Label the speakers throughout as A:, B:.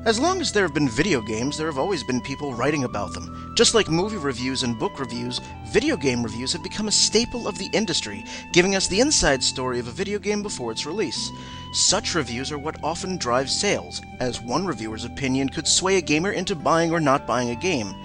A: As long as there have been video games, there have always been people writing about them. Just like movie reviews and book reviews, video game reviews have become a staple of the industry, giving us the inside story of a video game before its release. Such reviews are what often drives sales, as one reviewer's opinion could sway a gamer into buying or not buying a game.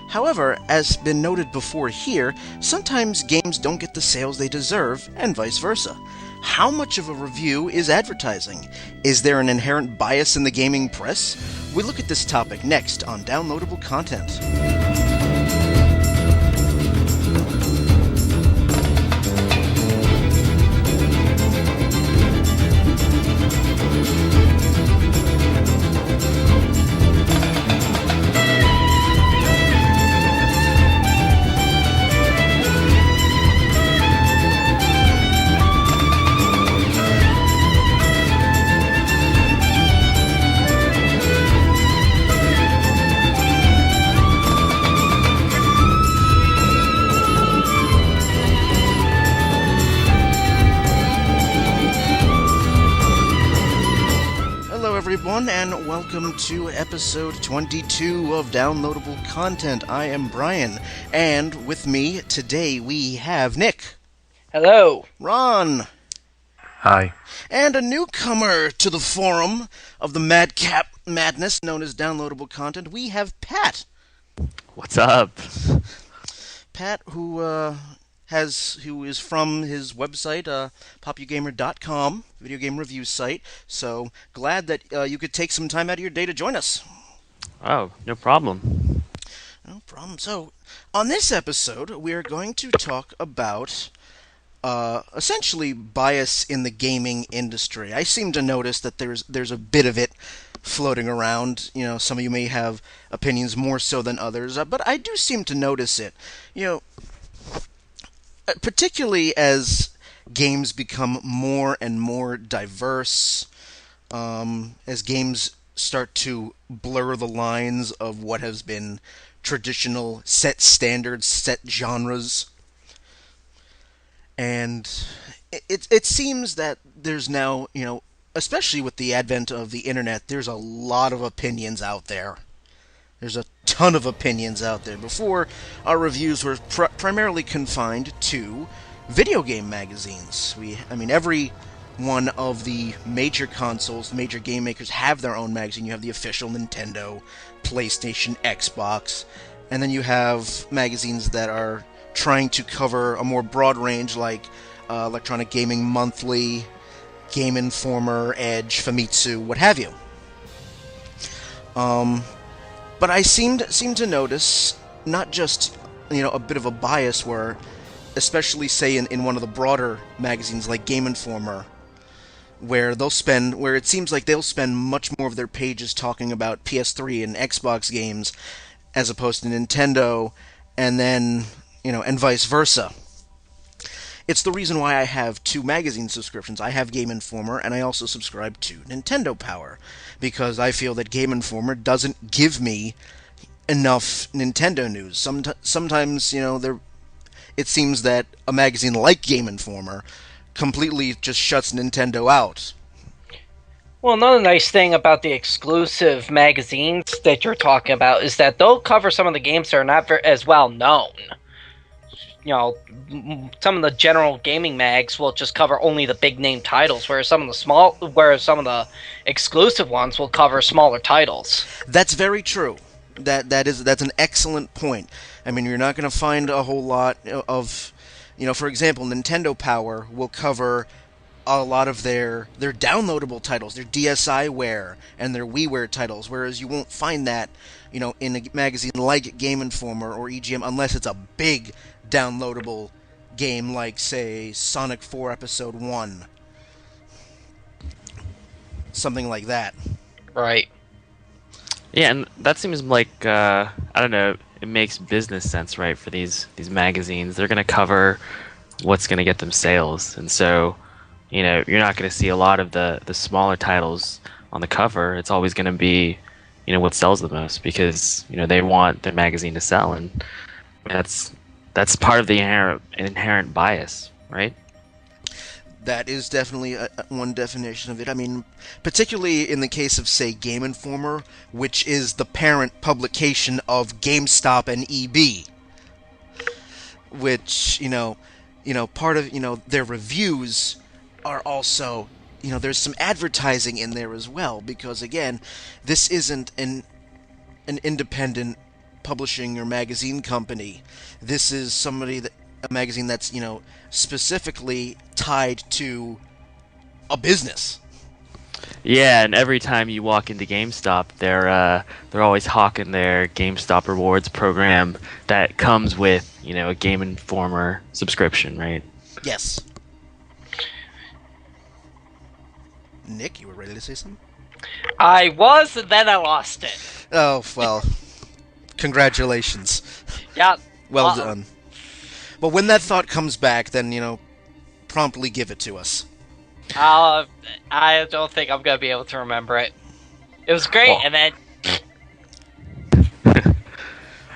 A: However, as been noted before here, sometimes games don't get the sales they deserve, and vice versa. How much of a review is advertising? Is there an inherent bias in the gaming press? We look at this topic next on Downloadable Content. Everyone, and welcome to episode 22 of Downloadable Content. I am Brian, and with me today we have Nick.
B: Hello.
A: Ron.
C: Hi.
A: And a newcomer to the forum of the Madcap Madness known as Downloadable Content, we have Pat.
C: What's up?
A: Pat, who is from his website, popugamer.com, video game review site. So glad that you could take some time out of your day to join us.
C: Oh, no problem.
A: No problem. So on this episode, we are going to talk about essentially bias in the gaming industry. I seem to notice that there's a bit of it floating around. You know, some of you may have opinions more so than others, but I do seem to notice it. You know, particularly as games become more and more diverse, as games start to blur the lines of what has been traditional set standards, set genres. And it seems that there's now, you know, especially with the advent of the internet, there's a lot of opinions out there. There's a ton of opinions out there. Before, our reviews were primarily confined to video game magazines. Every one of the major consoles, major game makers have their own magazine. You have the official Nintendo, PlayStation, Xbox, and then you have magazines that are trying to cover a more broad range, like Electronic Gaming Monthly, Game Informer, Edge, Famitsu, what have you. But I seem to notice not just, you know, a bit of a bias where, especially say in one of the broader magazines like Game Informer, where it seems like they'll spend much more of their pages talking about PS3 and Xbox games as opposed to Nintendo, and then, you know, and vice versa. It's the reason why I have two magazine subscriptions. I have Game Informer, and I also subscribe to Nintendo Power, because I feel that Game Informer doesn't give me enough Nintendo news. Sometimes, you know, it seems that a magazine like Game Informer completely just shuts Nintendo out.
B: Well, another nice thing about the exclusive magazines that you're talking about is that they'll cover some of the games that are not as well known. You know, some of the general gaming mags will just cover only the big name titles, whereas some of the exclusive ones will cover smaller titles.
A: That's very true. That's an excellent point. I mean, you're not going to find a whole lot of, you know, for example, Nintendo Power will cover a lot of their downloadable titles, their DSiWare and their WiiWare titles, whereas you won't find that, you know, in a magazine like Game Informer or EGM unless it's a big downloadable game like, say, Sonic 4 Episode 1. Something like that.
B: Right.
C: Yeah, and that seems like, I don't know, it makes business sense, right, for these magazines. They're going to cover what's going to get them sales. And so, you know, you're not going to see a lot of the smaller titles on the cover. It's always going to be, you know, what sells the most, because, you know, they want their magazine to sell. And that's part of the inherent bias, right?
A: That is definitely one definition of it. I mean, particularly in the case of, say, Game Informer, which is the parent publication of GameStop and EB, which, part of, their reviews are also, there's some advertising in there as well, because, again, this isn't an independent publishing or magazine company. This is a magazine that's, specifically tied to a business.
C: Yeah, and every time you walk into GameStop, they're always hawking their GameStop Rewards program that comes with, a Game Informer subscription, right?
A: Yes. Nick, you were ready to say something?
B: I was, and then I lost it.
A: Oh, well, congratulations.
B: Yeah.
A: Well done. But when that thought comes back, then, promptly give it to us.
B: I don't think I'm going to be able to remember it. It was great, and then...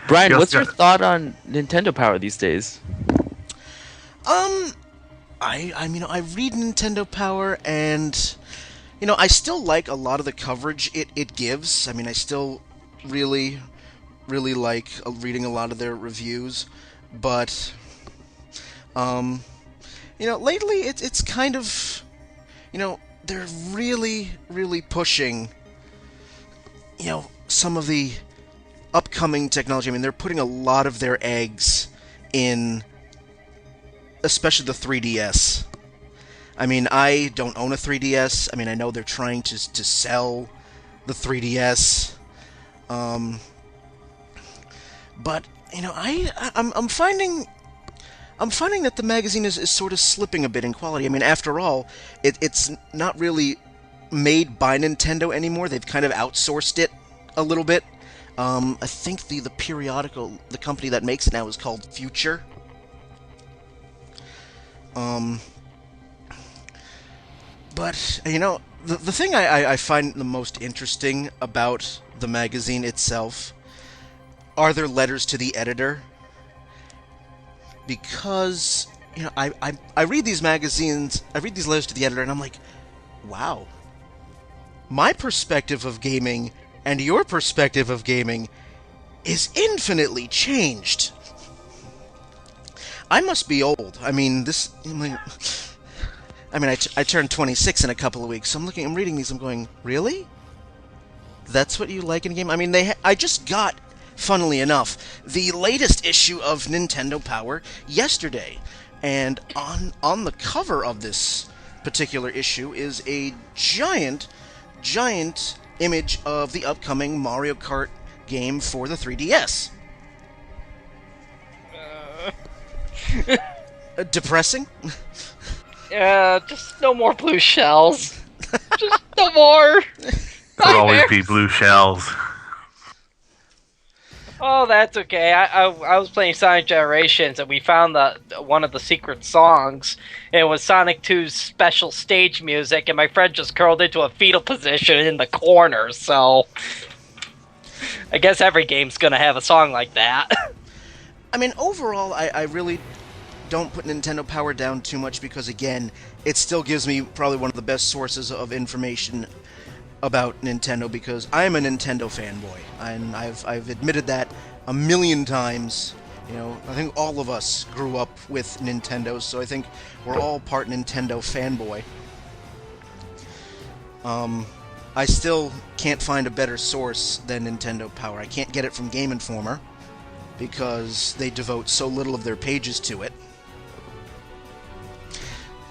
C: Brian, what's your thought on Nintendo Power these days?
A: I read Nintendo Power, and, I still like a lot of the coverage it gives. I mean, I still really, really like reading a lot of their reviews, but... lately it's kind of, they're really, really pushing, some of the upcoming technology. I mean, they're putting a lot of their eggs in, especially the 3DS. I mean, I don't own a 3DS. I mean, I know they're trying to sell the 3DS. But, I'm finding that the magazine is sort of slipping a bit in quality. I mean, after all, it's not really made by Nintendo anymore. They've kind of outsourced it a little bit. I think the periodical, the company that makes it now is called Future. But, the thing I find the most interesting about the magazine itself are their letters to the editor. Because, I read these magazines, I read these letters to the editor, and I'm like, wow. My perspective of gaming and your perspective of gaming is infinitely changed. I must be old. I mean, I turned 26 in a couple of weeks, so I'm reading these, I'm going, really? That's what you like in a game? I mean, I just got, funnily enough, the latest issue of Nintendo Power yesterday, and on the cover of this particular issue is a giant image of the upcoming Mario Kart game for the 3DS. Depressing?
B: Just no more blue shells. Just no more.
D: There'll always be blue shells.
B: Oh, that's okay. I was playing Sonic Generations, and we found one of the secret songs. It was Sonic 2's special stage music, and my friend just curled into a fetal position in the corner, so... I guess every game's gonna have a song like that.
A: I mean, overall, I really don't put Nintendo Power down too much, because, again, it still gives me probably one of the best sources of information about Nintendo, because I am a Nintendo fanboy, and I've admitted that a million times. I think all of us grew up with Nintendo, so I think we're all part Nintendo fanboy. I still can't find a better source than Nintendo Power. I can't get it from Game Informer, because they devote so little of their pages to it.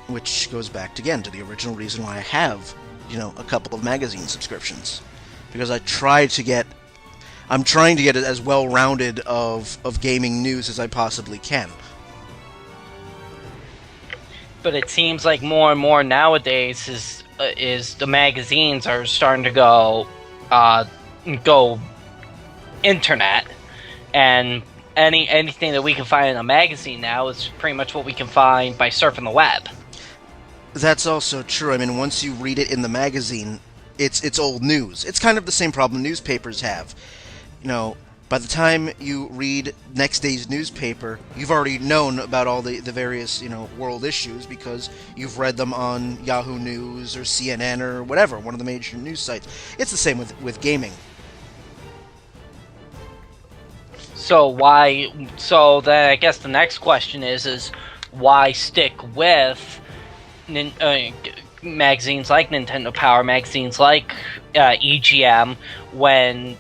A: Which goes back, again, to the original reason why I have a couple of magazine subscriptions, because I'm trying to get it as well-rounded of gaming news as I possibly can.
B: But it seems like more and more nowadays is the magazines are starting to go internet, and anything that we can find in a magazine now is pretty much what we can find by surfing the web.
A: That's also true. I mean, once you read it in the magazine, it's old news. It's kind of the same problem newspapers have. By the time you read next day's newspaper, you've already known about all the various, world issues because you've read them on Yahoo News or CNN or whatever, one of the major news sites. It's the same with gaming.
B: So then I guess the next question is why stick with magazines like Nintendo Power, magazines like EGM, when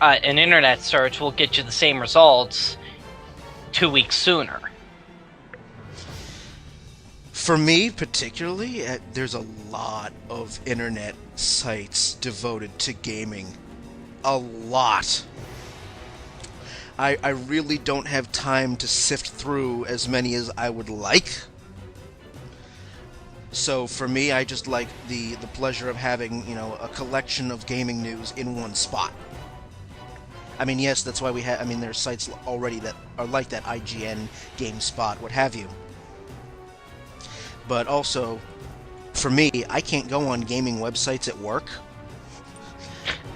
B: an internet search will get you the same results 2 weeks sooner?
A: For me, particularly, there's a lot of internet sites devoted to gaming. A lot. I really don't have time to sift through as many as I would like. So for me, I just like the pleasure of having, a collection of gaming news in one spot. I mean, yes, that's why we have... I mean, there's sites already that are like that, IGN, GameSpot, what have you. But also, for me, I can't go on gaming websites at work.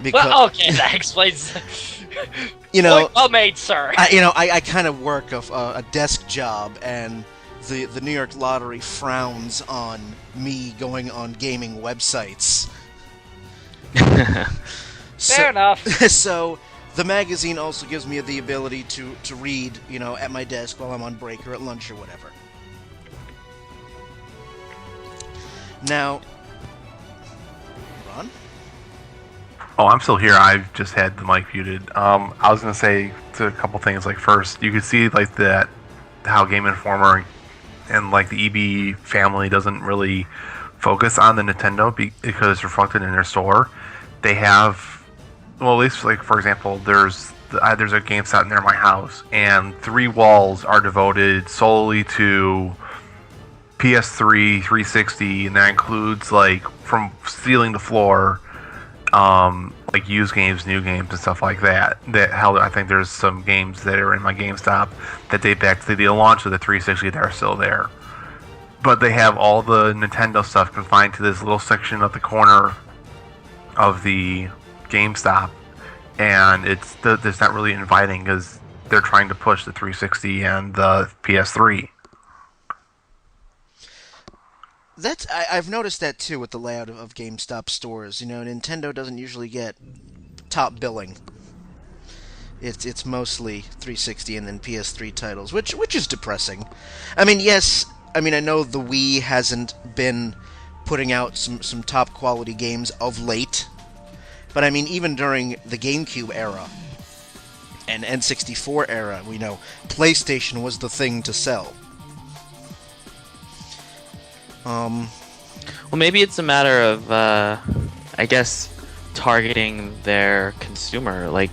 A: Because,
B: well, okay, that explains...
A: Point
B: well made, sir.
A: I kind of work a desk job, and the New York Lottery frowns on me going on gaming websites.
B: Fair enough.
A: So the magazine also gives me the ability to read, at my desk while I'm on break or at lunch or whatever. Now, Ron?
D: Oh, I'm still here. I've just had the mic muted. I was gonna say a couple things. Like, first, you could see like that how Game Informer and like the EB family doesn't really focus on the Nintendo because it's reflected in their store. They have, well, at least like for example, there's a GameStop near my house, and 3 walls are devoted solely to PS3, 360, and that includes like from stealing the floor. Like used games, new games, and stuff like that. I think there's some games that are in my GameStop that date back to the launch of the 360 that are still there. But they have all the Nintendo stuff confined to this little section of the corner of the GameStop, and it's not really inviting because they're trying to push the 360 and the PS3.
A: I've noticed that too with the layout of GameStop stores. Nintendo doesn't usually get top billing. It's mostly 360 and then PS3 titles, which is depressing. I mean, yes, I know the Wii hasn't been putting out some top quality games of late, but I mean even during the GameCube era and N64 era, we know PlayStation was the thing to sell.
C: Well, maybe it's a matter of, I guess, targeting their consumer, like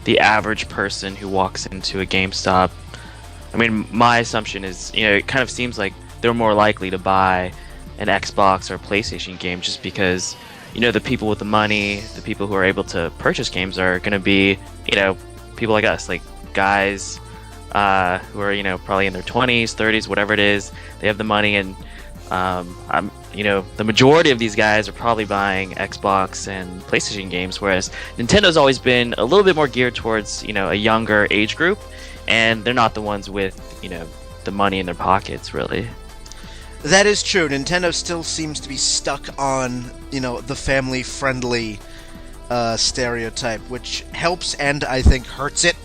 C: the average person who walks into a GameStop. I mean, my assumption is, it kind of seems like they're more likely to buy an Xbox or a PlayStation game just because, the people with the money, the people who are able to purchase games are going to be, people like us, like guys who are, probably in their 20s, 30s, whatever it is. They have the money, and the majority of these guys are probably buying Xbox and PlayStation games, whereas Nintendo's always been a little bit more geared towards, a younger age group, and they're not the ones with, the money in their pockets, really.
A: That is true. Nintendo still seems to be stuck on, the family-friendly stereotype, which helps and I think hurts it,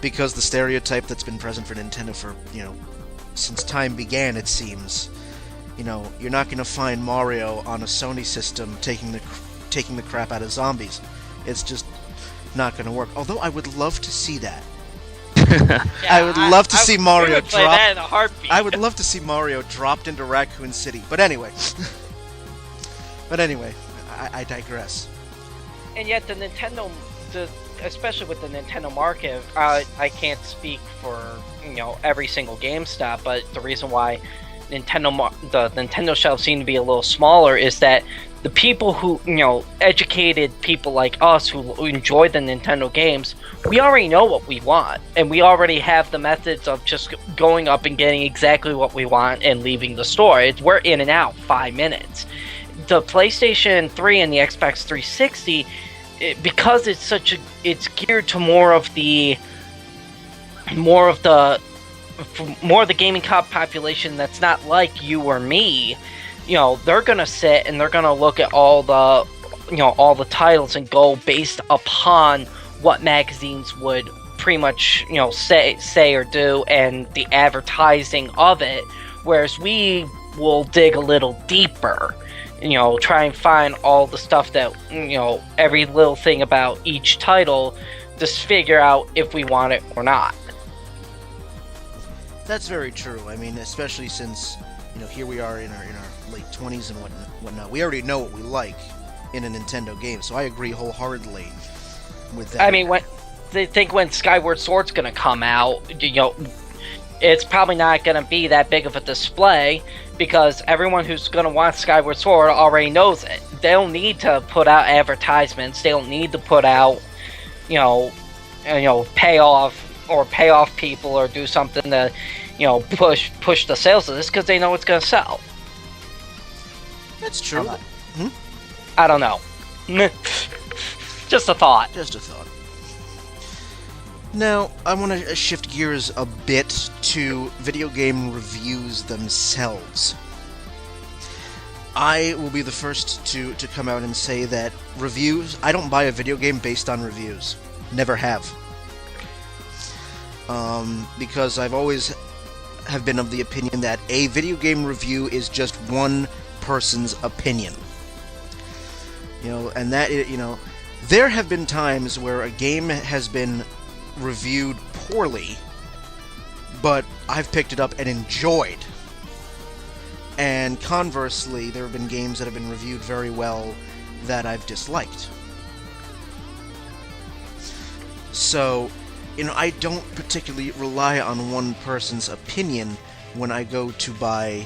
A: because the stereotype that's been present for Nintendo for, since time began, it seems. You're not going to find Mario on a Sony system taking the crap out of zombies. It's just not going to work. Although I would love to see that. I would love to see Mario
B: drop. That in a heartbeat.
A: I would love to see Mario dropped into Raccoon City. But anyway, I digress.
B: And yet the Nintendo, especially with the Nintendo market, I can't speak for every single GameStop, but the reason why the Nintendo shelves seem to be a little smaller is that the people who, educated people like us who enjoy the Nintendo games, we already know what we want, and we already have the methods of just going up and getting exactly what we want and leaving the store. We're in and out 5 minutes. The PlayStation 3 and the Xbox 360, because it's geared to more of the more of the gaming population that's not like you or me. They're gonna sit and they're gonna look at all the titles and go based upon what magazines would pretty much say or do, and the advertising of it, whereas we will dig a little deeper, try and find all the stuff that, every little thing about each title, just figure out if we want it or not.
A: That's very true. I mean, especially since, here we are in our late 20s and whatnot. We already know what we like in a Nintendo game, so I agree wholeheartedly with that.
B: I mean, when Skyward Sword's gonna come out, it's probably not gonna be that big of a display, because everyone who's gonna want Skyward Sword already knows it. They don't need to put out advertisements. They don't need to put out, pay off people or do something to, push the sales of this, because they know it's gonna sell.
A: That's true.
B: I don't know. Just a thought.
A: Just a thought. Now, I want to shift gears a bit to video game reviews themselves. I will be the first to come out and say that reviews... I don't buy a video game based on reviews. Never have. Because I've always have been of the opinion that a video game review is just one person's opinion. And that, there have been times where a game has been reviewed poorly, but I've picked it up and enjoyed. And conversely, there have been games that have been reviewed very well that I've disliked. So, I don't particularly rely on one person's opinion when I go to buy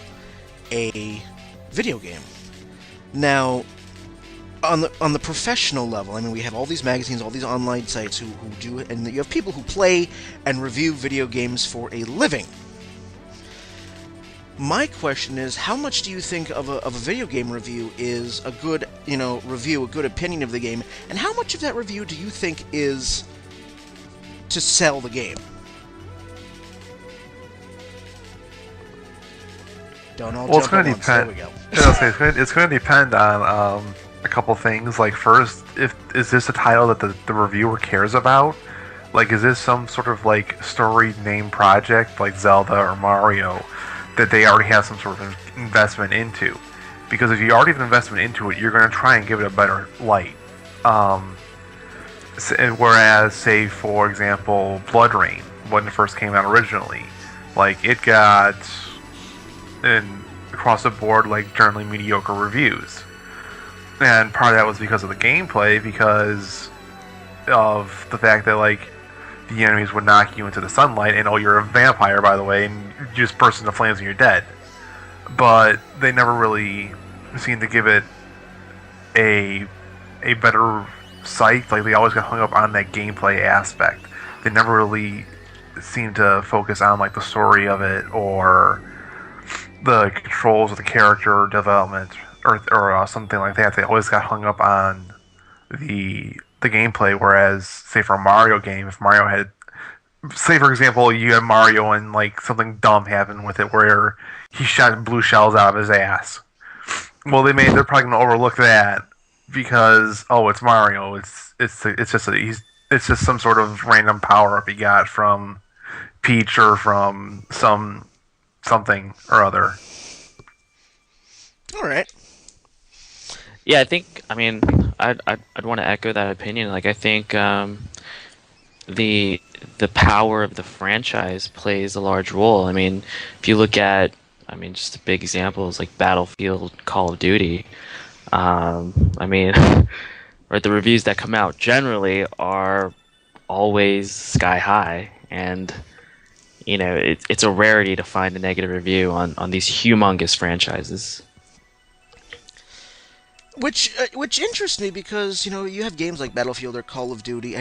A: a video game. Now, on the professional level, I mean, we have all these magazines, all these online sites who do it, and you have people who play and review video games for a living. My question is, how much do you think of a video game review is a good, review, a good opinion of the game, and how much of that review do you think is to sell the game? Don't all jump at once. There we go.
D: It's going to depend on a couple things. Like, first, is this a title that the reviewer cares about? Like, is this some sort of story name project like Zelda or Mario that they already have some sort of investment into? Because if you already have an investment into it, you're going to try and give it a better light. Whereas, say, for example, Blood Rain, when it first came out originally, it got across the board generally mediocre reviews. And part of that was because of the gameplay, because of the fact that the enemies would knock you into the sunlight, and you're a vampire, by the way, and you just burst into flames and you're dead. But they never really seemed to give it a better sight. They always got hung up on that gameplay aspect. They never really seemed to focus on the story of it, or the controls of the character development, or something like that. They always got hung up on the gameplay, whereas, say, for a Mario game, if Mario had... Say, for example, you have Mario and, something dumb happened with it where he shot blue shells out of his ass. Well, they're probably going to overlook that because, it's Mario. It's just some sort of random power-up he got from Peach or from something or other.
A: All right.
C: Yeah, I'd want to echo that opinion. I think the power of the franchise plays a large role. I mean, if you look at, just the big examples like Battlefield, Call of Duty. Right, the reviews that come out generally are always sky high, and it's a rarity to find a negative review on these humongous franchises.
A: Which interests me because, you have games like Battlefield or Call of Duty.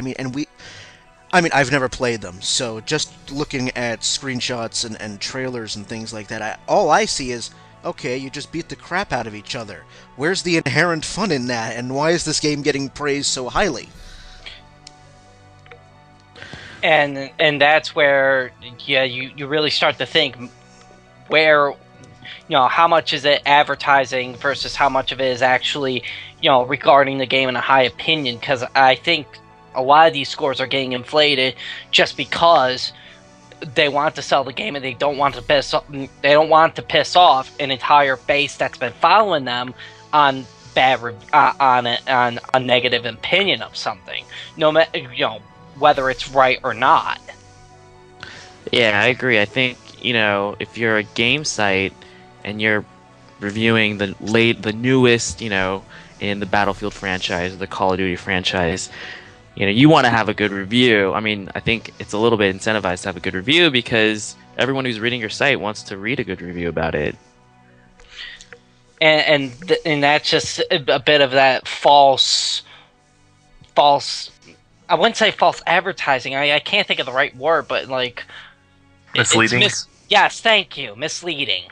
A: I've never played them, so just looking at screenshots and trailers and things like that, all I see is Okay, you just beat the crap out of each other. Where's the inherent fun in that, and why is this game getting praised so highly?
B: And that's where you really start to think where how much is it advertising versus how much of it is actually regarding the game in a high opinion, because I think a lot of these scores are getting inflated just because they want to sell the game and they don't want to piss off an entire base that's been following them on on a negative opinion of something, no matter whether it's right or not.
C: Yeah, I agree. I think, if you're a game site and you're reviewing the newest, in the Battlefield franchise, the Call of Duty franchise, you want to have a good review. I mean, I think it's a little bit incentivized to have a good review because everyone who's reading your site wants to read a good review about it.
B: And that's just a bit of that false. I wouldn't say false advertising. I can't think of the right word, but like
D: misleading.
B: Yes, thank you. Misleading.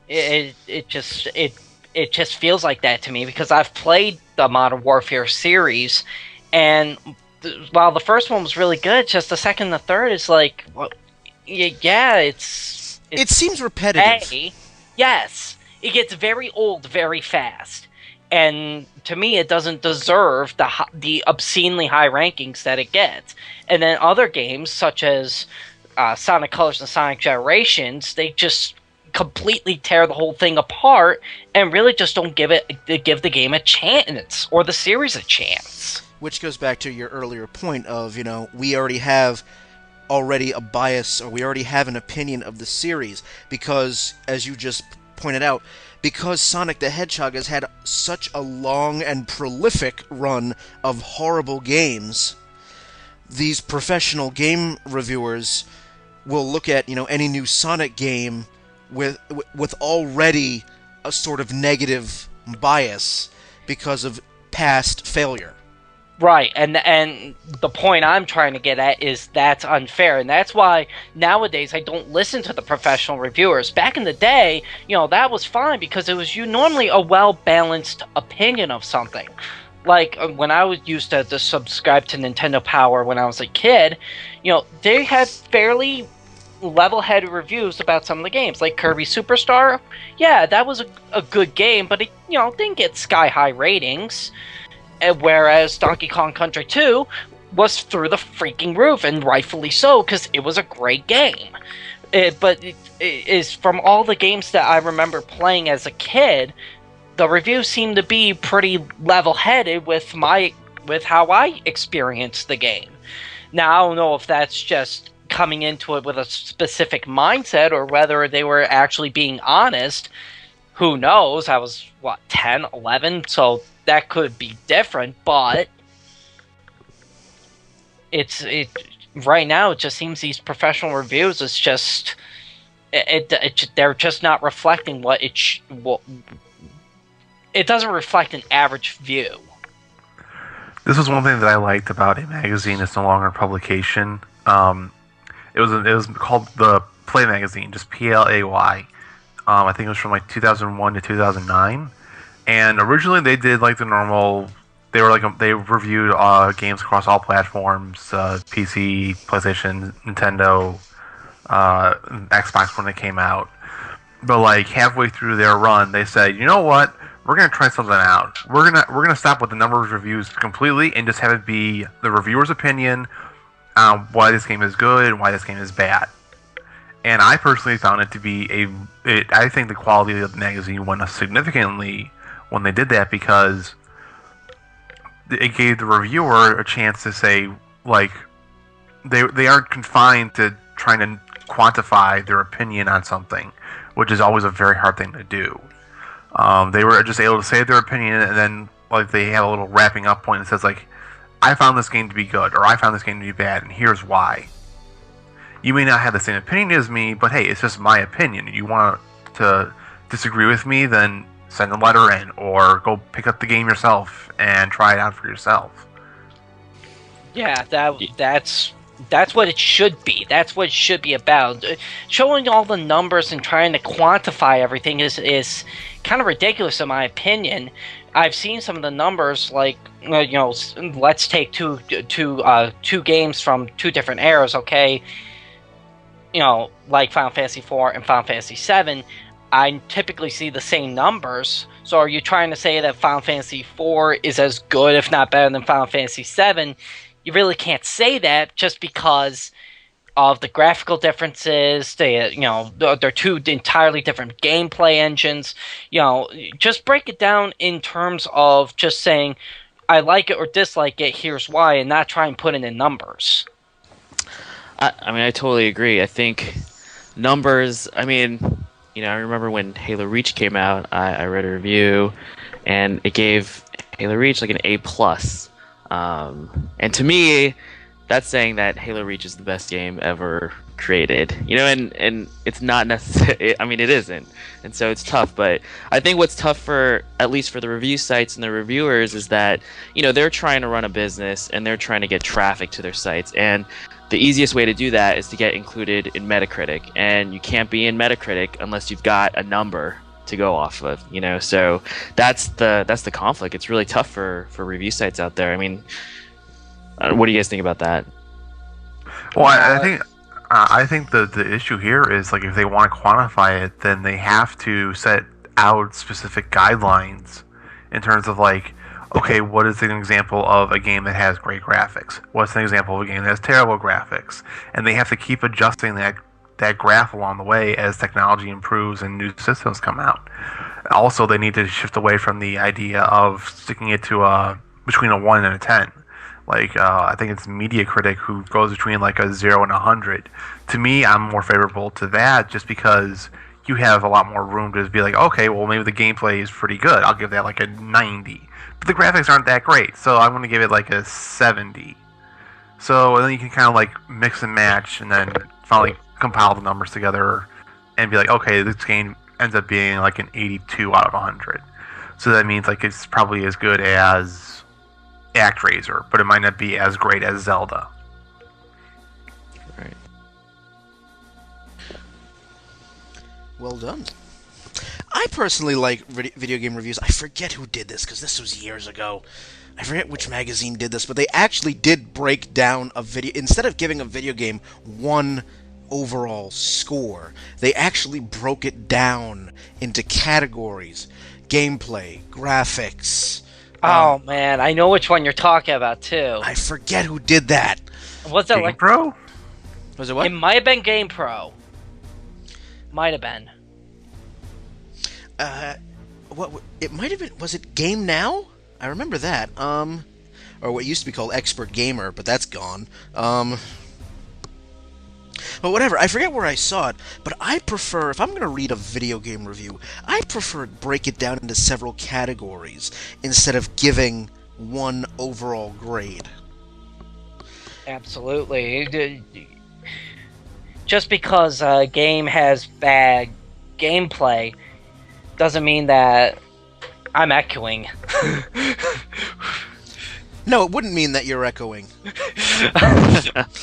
B: It just feels like that to me because I've played the Modern Warfare series, and while the first one was really good, just the second and the third is like, well, yeah, it
A: seems repetitive.
B: Yes, it gets very old very fast, and to me, it doesn't deserve the obscenely high rankings that it gets. And then other games such as Sonic Colors and Sonic Generations, they just completely tear the whole thing apart and really just don't give the game a chance or the series a chance.
A: Which goes back to your earlier point of, we already have a bias, or we already have an opinion of the series because, as you just pointed out, because Sonic the Hedgehog has had such a long and prolific run of horrible games, these professional game reviewers will look at, any new Sonic game with already a sort of negative bias because of past failure.
B: Right, and the point I'm trying to get at is that's unfair, and that's why nowadays I don't listen to the professional reviewers. Back in the day, that was fine because it was normally a well-balanced opinion of something. Like, when I used to subscribe to Nintendo Power when I was a kid, they had fairly level-headed reviews about some of the games, like Kirby Superstar. Yeah, that was a good game, but it didn't get sky-high ratings. Whereas Donkey Kong Country 2 was through the freaking roof, and rightfully so, because it was a great game. But it is from all the games that I remember playing as a kid, the reviews seem to be pretty level-headed with how I experienced the game. Now, I don't know if that's just coming into it with a specific mindset or whether they were actually being honest. Who knows? I was, 10, 11, so that could be different, but right now it just seems these professional reviews is just they're just not reflecting what it doesn't reflect an average view.
D: This was one thing that I liked about a magazine that's no longer in publication. It was called the Play Magazine, just PLAY. I think it was from 2001 to 2009. And originally they did the normal. They reviewed games across all platforms: PC, PlayStation, Nintendo, Xbox when they came out. But halfway through their run, they said, "You know what? We're gonna try something out. We're gonna stop with the number of reviews completely and just have it be the reviewer's opinion on why this game is good and why this game is bad." And I personally found it to be I think the quality of the magazine went up significantly when they did that, because it gave the reviewer a chance to say, they aren't confined to trying to quantify their opinion on something, which is always a very hard thing to do. They were just able to say their opinion, and then they have a little wrapping up point that says I found this game to be good, or I found this game to be bad, and here's why. You may not have the same opinion as me, but hey, it's just my opinion. You want to disagree with me, then send a letter in, or go pick up the game yourself and try it out for yourself.
B: Yeah, that's That's what it should be. That's what it should be about. Showing all the numbers and trying to quantify everything is kind of ridiculous in my opinion. I've seen some of the numbers, like let's take two games from two different eras. Okay, like Final Fantasy IV and Final Fantasy VII. I typically see the same numbers. So are you trying to say that Final Fantasy IV is as good, if not better, than Final Fantasy VII? You really can't say that just because of the graphical differences. They're two entirely different gameplay engines. Just break it down in terms of just saying, I like it or dislike it, here's why, and not try and put it in numbers.
C: I mean, I totally agree. I think numbers, I remember when Halo Reach came out, I read a review, and it gave Halo Reach like an A+. And to me, that's saying that Halo Reach is the best game ever created. And it's not necessarily. I mean, it isn't, and so it's tough. But I think what's tough for at least for the review sites and the reviewers is that they're trying to run a business and they're trying to get traffic to their sites, and the easiest way to do that is to get included in Metacritic, and you can't be in Metacritic unless you've got a number to go off of, so that's the conflict. It's really tough for review sites out there. I mean, what do you guys think about that?
D: Well, I think the issue here is, like, if they want to quantify it, then they have to set out specific guidelines in terms of, like, okay, what is an example of a game that has great graphics? What's an example of a game that has terrible graphics? And they have to keep adjusting that graph along the way as technology improves and new systems come out. Also, they need to shift away from the idea of sticking it to between a 1 and a 10. Like, I think it's Media Critic who goes between like a 0 and 100. To me, I'm more favorable to that just because you have a lot more room to be like, okay, well, maybe the gameplay is pretty good. I'll give that like a 90. But the graphics aren't that great, so I'm going to give it like a 70. So then you can kind of like mix and match and then finally compile the numbers together and be like, okay, this game ends up being like an 82 out of 100. So that means like it's probably as good as ActRaiser, but it might not be as great as Zelda.
C: Right.
A: Well done. I personally like video game reviews. I forget who did this, because this was years ago. I forget which magazine did this, but they actually did break down a video. Instead of giving a video game one overall score, they actually broke it down into categories: gameplay, graphics.
B: Oh man, I know which one you're talking about too.
A: I forget who did that.
B: Was it like
D: Pro?
A: Was it what?
B: It might have been Game Pro. Might have been.
A: What? It might have been. Was it Game Now? I remember that. Or what used to be called Expert Gamer, but that's gone. But whatever, I forget where I saw it, but I prefer, if I'm going to read a video game review, I prefer to break it down into several categories instead of giving one overall grade.
B: Absolutely. Just because a game has bad gameplay doesn't mean that I'm echoing.
A: No, it wouldn't mean that you're echoing.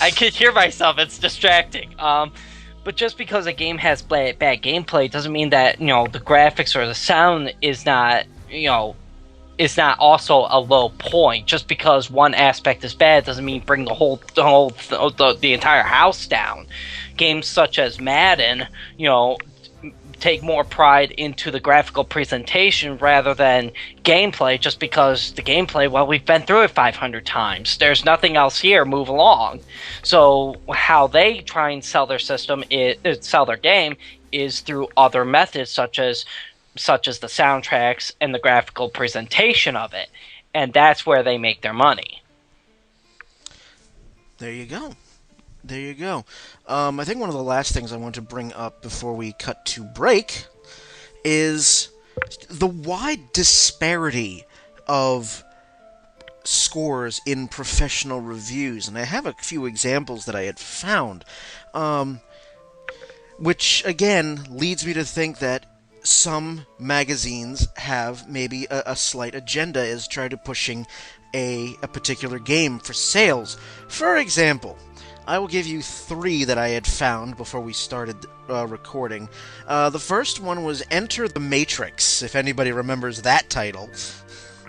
B: I can hear myself, it's distracting. But just because a game has bad gameplay doesn't mean that, the graphics or the sound is not, is not also a low point. Just because one aspect is bad doesn't mean bring the entire house down. Games such as Madden, take more pride into the graphical presentation rather than gameplay, just because the gameplay, well, we've been through it 500 times. There's nothing else here, move along. So how they try and sell their system, sell their game, is through other methods such as the soundtracks and the graphical presentation of it. And that's where they make their money.
A: There you go. There you go. I think one of the last things I want to bring up before we cut to break is the wide disparity of scores in professional reviews. And I have a few examples that I had found, which, again, leads me to think that some magazines have maybe a slight agenda as try to pushing a particular game for sales. For example, I will give you 3 that I had found before we started recording. The first one was Enter the Matrix, if anybody remembers that title.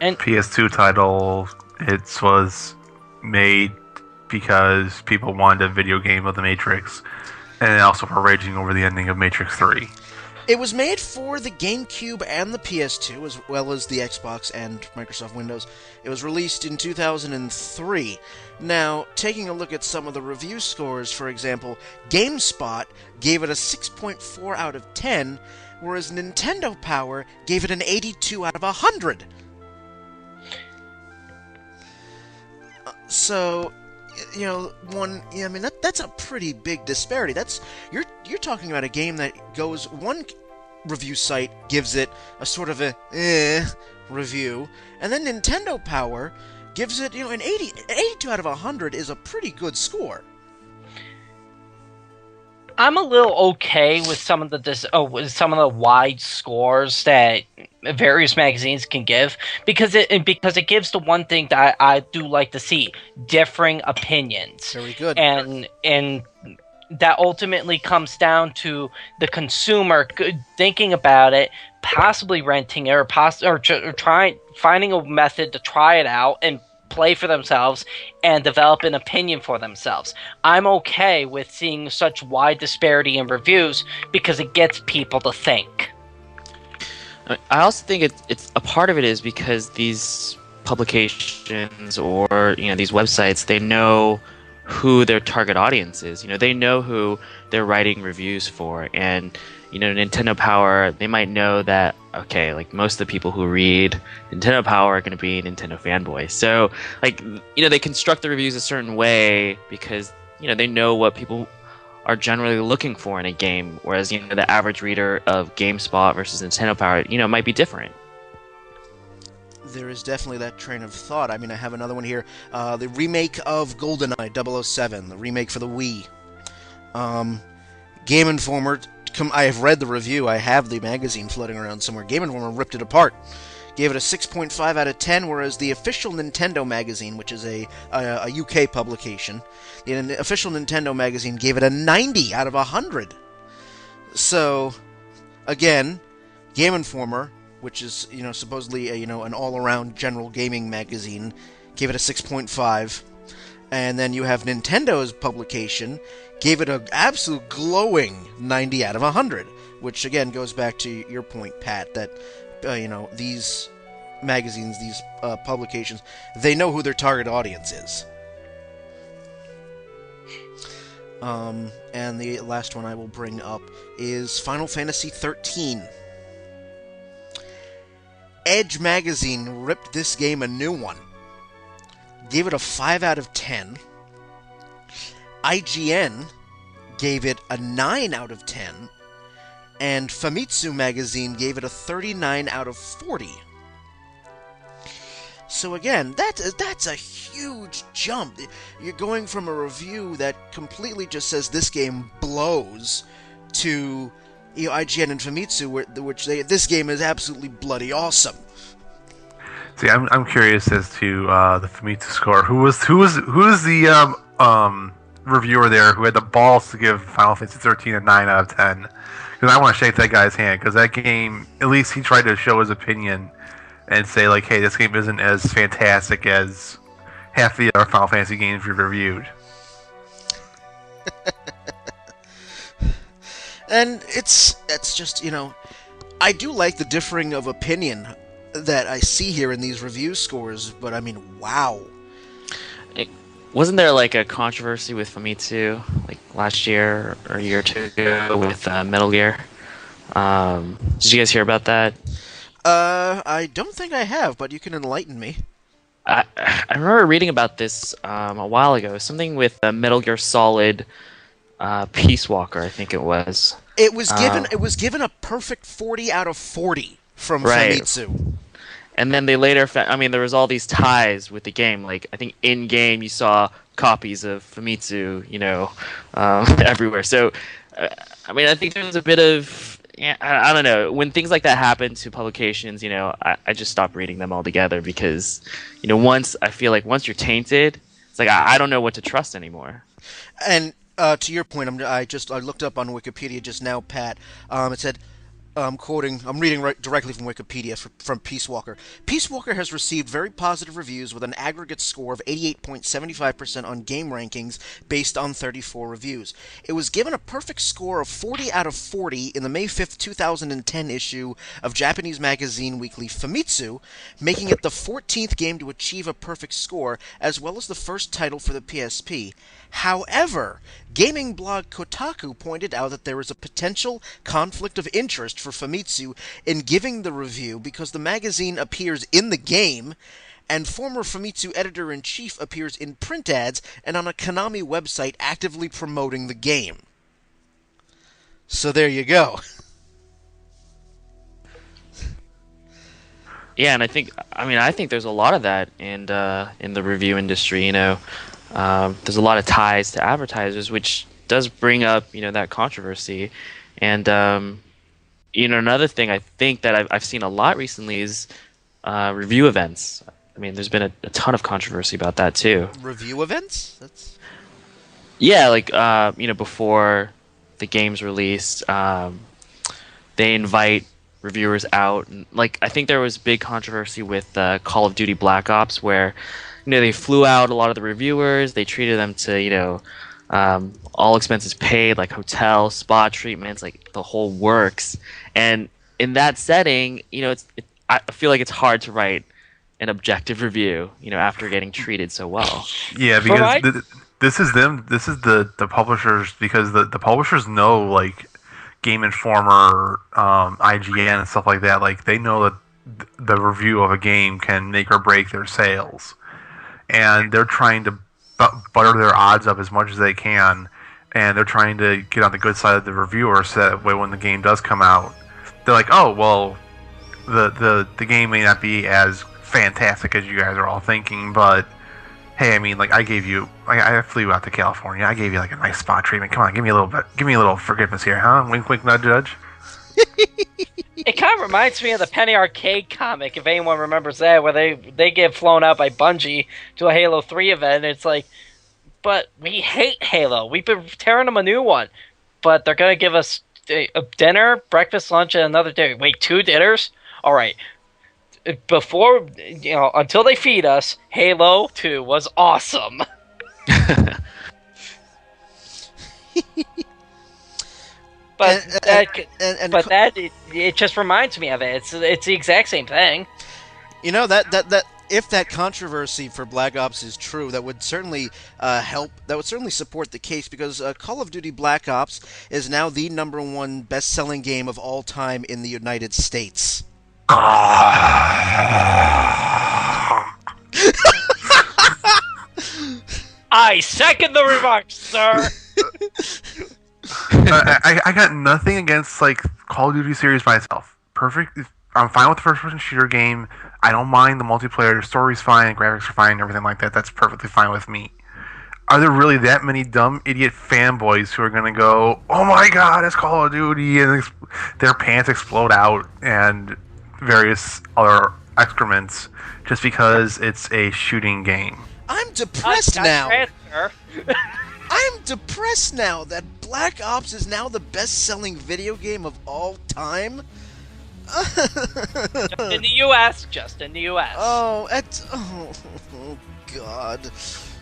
B: And
D: PS2 title. It was made because people wanted a video game of the Matrix, and also were raging over the ending of Matrix 3.
A: It was made for the GameCube and the PS2, as well as the Xbox and Microsoft Windows. It was released in 2003. Now, taking a look at some of the review scores, for example, GameSpot gave it a 6.4 out of 10, whereas Nintendo Power gave it an 82 out of 100. So, you know, that's a pretty big disparity. You're talking about a game that goes, one review site gives it a sort of a review, and then Nintendo Power gives it, an 82 out of 100 is a pretty good score.
B: I'm a little okay with some of the wide scores that various magazines can give, because it gives the one thing that I do like to see: differing opinions.
A: Very good.
B: And that ultimately comes down to the consumer thinking about it, possibly renting it, or finding a method to try it out and play for themselves and develop an opinion for themselves. I'm okay with seeing such wide disparity in reviews because it gets people to think.
C: I also think it's a part of it is because these publications or these websites, they know who their target audience is. They know who they're writing reviews for, and Nintendo Power, they might know that, okay, like most of the people who read Nintendo Power are going to be Nintendo fanboys. So they construct the reviews a certain way because they know what people are generally looking for in a game, whereas the average reader of GameSpot versus Nintendo Power might be different.
A: There is definitely that train of thought. I mean, I have another one here. The remake of GoldenEye 007, the remake for the Wii. Game Informer, I have read the review. I have the magazine floating around somewhere. Game Informer ripped it apart. Gave it a 6.5 out of 10, whereas the official Nintendo magazine, which is a UK publication, the official Nintendo magazine gave it a 90 out of 100. So, again, Game Informer, which is supposedly an all-around general gaming magazine, gave it a 6.5, and then you have Nintendo's publication gave it an absolute glowing 90 out of 100, which again goes back to your point, Pat, that these magazines, these publications, they know who their target audience is. And the last one I will bring up is Final Fantasy XIII. Edge magazine ripped this game a new one. Gave it a 5 out of 10. IGN gave it a 9 out of 10. And Famitsu magazine gave it a 39 out of 40. So again, that's a huge jump. You're going from a review that completely just says this game blows to IGN and Famitsu, this game is absolutely bloody awesome.
D: See, I'm curious as to the Famitsu score. Who was the reviewer there who had the balls to give Final Fantasy 13 a 9 out of 10? Because I want to shake that guy's hand, because that game, at least he tried to show his opinion and say, like, hey, this game isn't as fantastic as half the other Final Fantasy games we've reviewed.
A: And it's just, I do like the differing of opinion that I see here in these review scores, but I mean, wow.
C: Wasn't there like a controversy with Famitsu like last year or a year or two ago with Metal Gear? Did you guys hear about that?
A: I don't think I have, but you can enlighten me.
C: I remember reading about this a while ago. Something with Metal Gear Solid Peace Walker, I think it was.
A: It was given a perfect 40 out of 40 from Famitsu.
C: And then they later there was all these ties with the game. Like, I think in-game you saw copies of Famitsu, everywhere. So, I think there was a bit of... I don't know. When things like that happen to publications, I just stop reading them altogether because, once you're tainted, it's it's like I don't know what to trust anymore.
A: And to your point, I looked up on Wikipedia just now, Pat. It said, I'm reading directly from Wikipedia from Peace Walker. Peace Walker has received very positive reviews with an aggregate score of 88.75% on game rankings based on 34 reviews. It was given a perfect score of 40 out of 40 in the May 5th, 2010 issue of Japanese magazine weekly Famitsu, making it the 14th game to achieve a perfect score, as well as the first title for the PSP. However, gaming blog Kotaku pointed out that there is a potential conflict of interest for Famitsu in giving the review because the magazine appears in the game, and former Famitsu editor-in-chief appears in print ads and on a Konami website actively promoting the game. So there you go.
C: Yeah, and I think there's a lot of that in the review industry. There's a lot of ties to advertisers, which does bring up that controversy. And another thing I think that I've seen a lot recently is review events. I mean, there's been a ton of controversy about that too.
A: Review events?
C: Yeah, like before the game's released, they invite reviewers out, and like I think there was big controversy with Call of Duty Black Ops, where they flew out a lot of the reviewers. They treated them to all expenses paid, like hotel, spa treatments, like the whole works. And in that setting, I feel like it's hard to write an objective review, after getting treated so well.
D: Yeah, because this is them. This is the publishers, because the publishers know, like, Game Informer, IGN, and stuff like that. Like, they know that the review of a game can make or break their sales, and they're trying to butter their odds up as much as they can, and they're trying to get on the good side of the reviewer, so that way when the game does come out, they're like, oh well, the game may not be as fantastic as you guys are all thinking, but hey, I mean, like, I flew you out to California. I gave you like a nice spa treatment. Come on, give me a little forgiveness here, huh? Wink, wink, nudge, nudge.
B: It kind of reminds me of the Penny Arcade comic, if anyone remembers that, where they get flown out by Bungie to a Halo 3 event. It's like, but we hate Halo. We've been tearing them a new one, but they're gonna give us a dinner, breakfast, lunch, and another dinner. Wait, 2 dinners? All right. Before, until they feed us, Halo 2 was awesome. But it just reminds me of it. It's the exact same thing.
A: That if that controversy for Black Ops is true, that would certainly help. That would certainly support the case, because Call of Duty Black Ops is now the #1 best-selling game of all time in the United States.
B: I second the remarks, sir.
D: I got nothing against, like, Call of Duty series by itself. Perfect. I'm fine with the first-person shooter game. I don't mind the multiplayer. The story's fine, graphics are fine, everything like that. That's perfectly fine with me. Are there really that many dumb idiot fanboys who are going to go, oh my god, it's Call of Duty, and their pants explode out, and various other excrements, just because it's a shooting game?
A: I'm depressed now. I'm depressed now that Black Ops is now the best-selling video game of all time.
B: Just in the U.S. Just in the U.S.
A: Oh, God.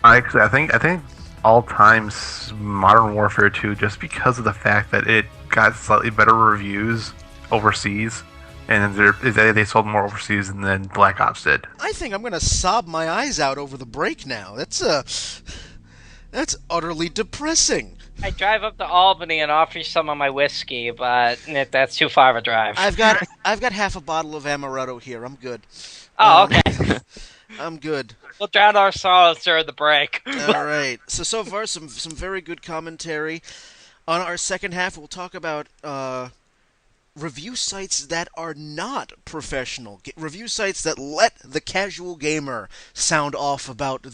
D: Actually, I think all time's Modern Warfare 2, just because of the fact that it got slightly better reviews overseas, and they sold more overseas than Black Ops did.
A: I think I'm gonna sob my eyes out over the break now. That's utterly depressing.
B: I drive up to Albany and offer you some of my whiskey, but that's too far of a drive.
A: I've got half a bottle of Amaretto here. I'm good.
B: Oh, okay.
A: I'm good.
B: We'll drown our sorrows during the break.
A: All right. So far, some very good commentary. On our second half, we'll talk about review sites that are not professional. Review sites that let the casual gamer sound off about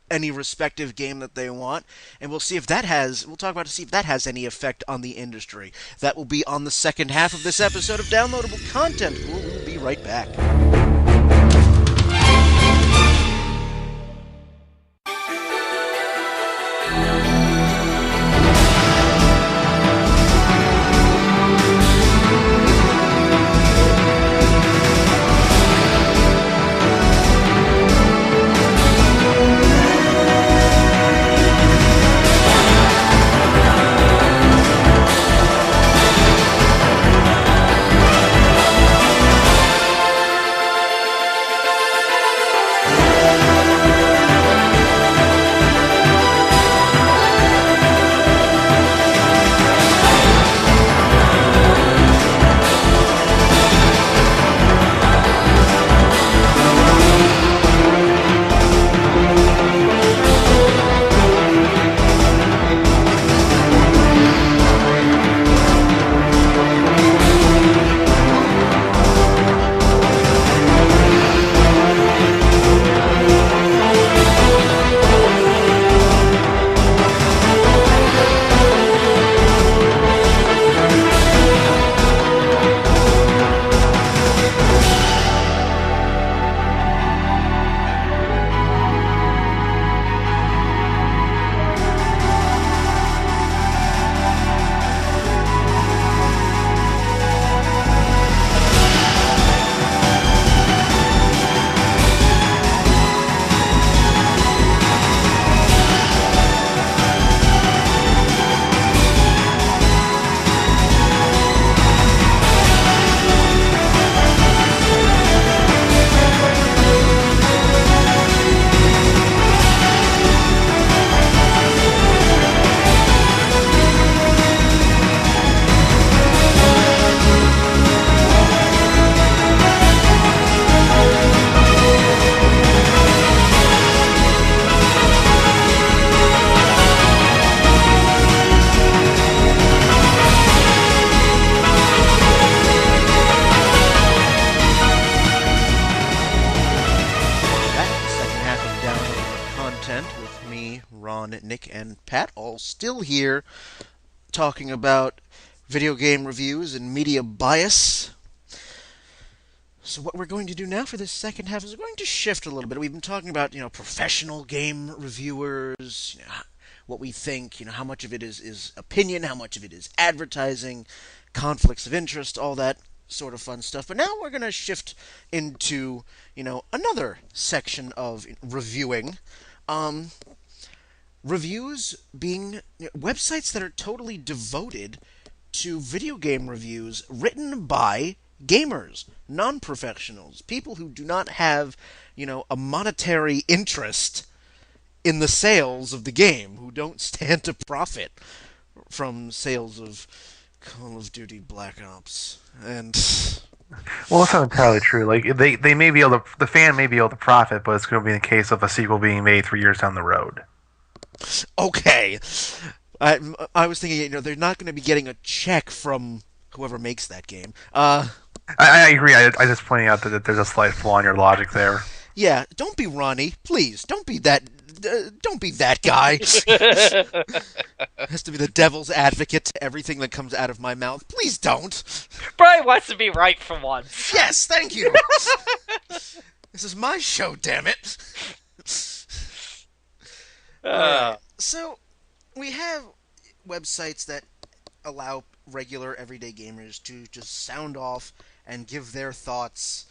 A: any respective game that they want, and we'll talk about to see if that has any effect on the industry. That will be on the second half of this episode of Downloadable Content. We'll be right back. Ron, Nick, and Pat, all still here, talking about video game reviews and media bias. So what we're going to do now for this second half is we're going to shift a little bit. We've been talking about, professional game reviewers, what we think, how much of it is opinion, how much of it is advertising, conflicts of interest, all that sort of fun stuff. But now we're going to shift into, another section of reviewing. Reviews being websites that are totally devoted to video game reviews written by gamers, non-professionals, people who do not have, a monetary interest in the sales of the game, who don't stand to profit from sales of Call of Duty Black Ops. And
D: well, that's not entirely true. Like they may be able to, the fan may be able to profit, but it's going to be in the case of a sequel being made 3 years down the road.
A: Okay, I was thinking, they're not going to be getting a check from whoever makes that game.
D: I agree. I just pointing out that there's a slight flaw in your logic there.
A: Yeah, don't be Ronnie, please. Don't be that guy. Has to be the devil's advocate to everything that comes out of my mouth. Please don't.
B: Brian wants to be right for once.
A: Yes, thank you. This is my show, damn it. So, we have websites that allow regular everyday gamers to just sound off and give their thoughts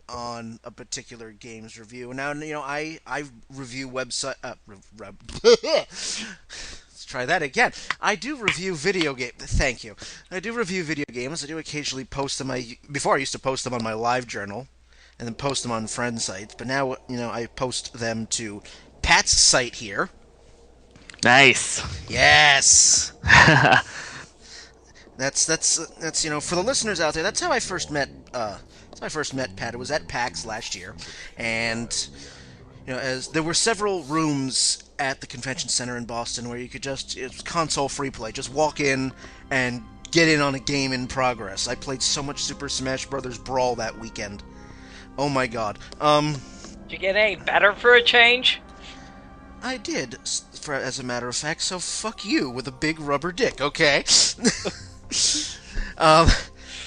A: on a particular game's review. Now, I review website. Let's try that again. I do review video game. Thank you. I do review video games. I do occasionally post them. Before I used to post them on my live journal, and then post them on friend sites. But now, I post them to Pat's site here.
C: Nice.
A: Yes. That's for the listeners out there. That's how I first met. Pat. It was at PAX last year, and as there were several rooms at the convention center in Boston where you could it was console free play. Just walk in and get in on a game in progress. I played so much Super Smash Bros. Brawl that weekend. Oh my god.
B: Did you get any better for a change?
A: I did, as a matter of fact. So fuck you with a big rubber dick. Okay.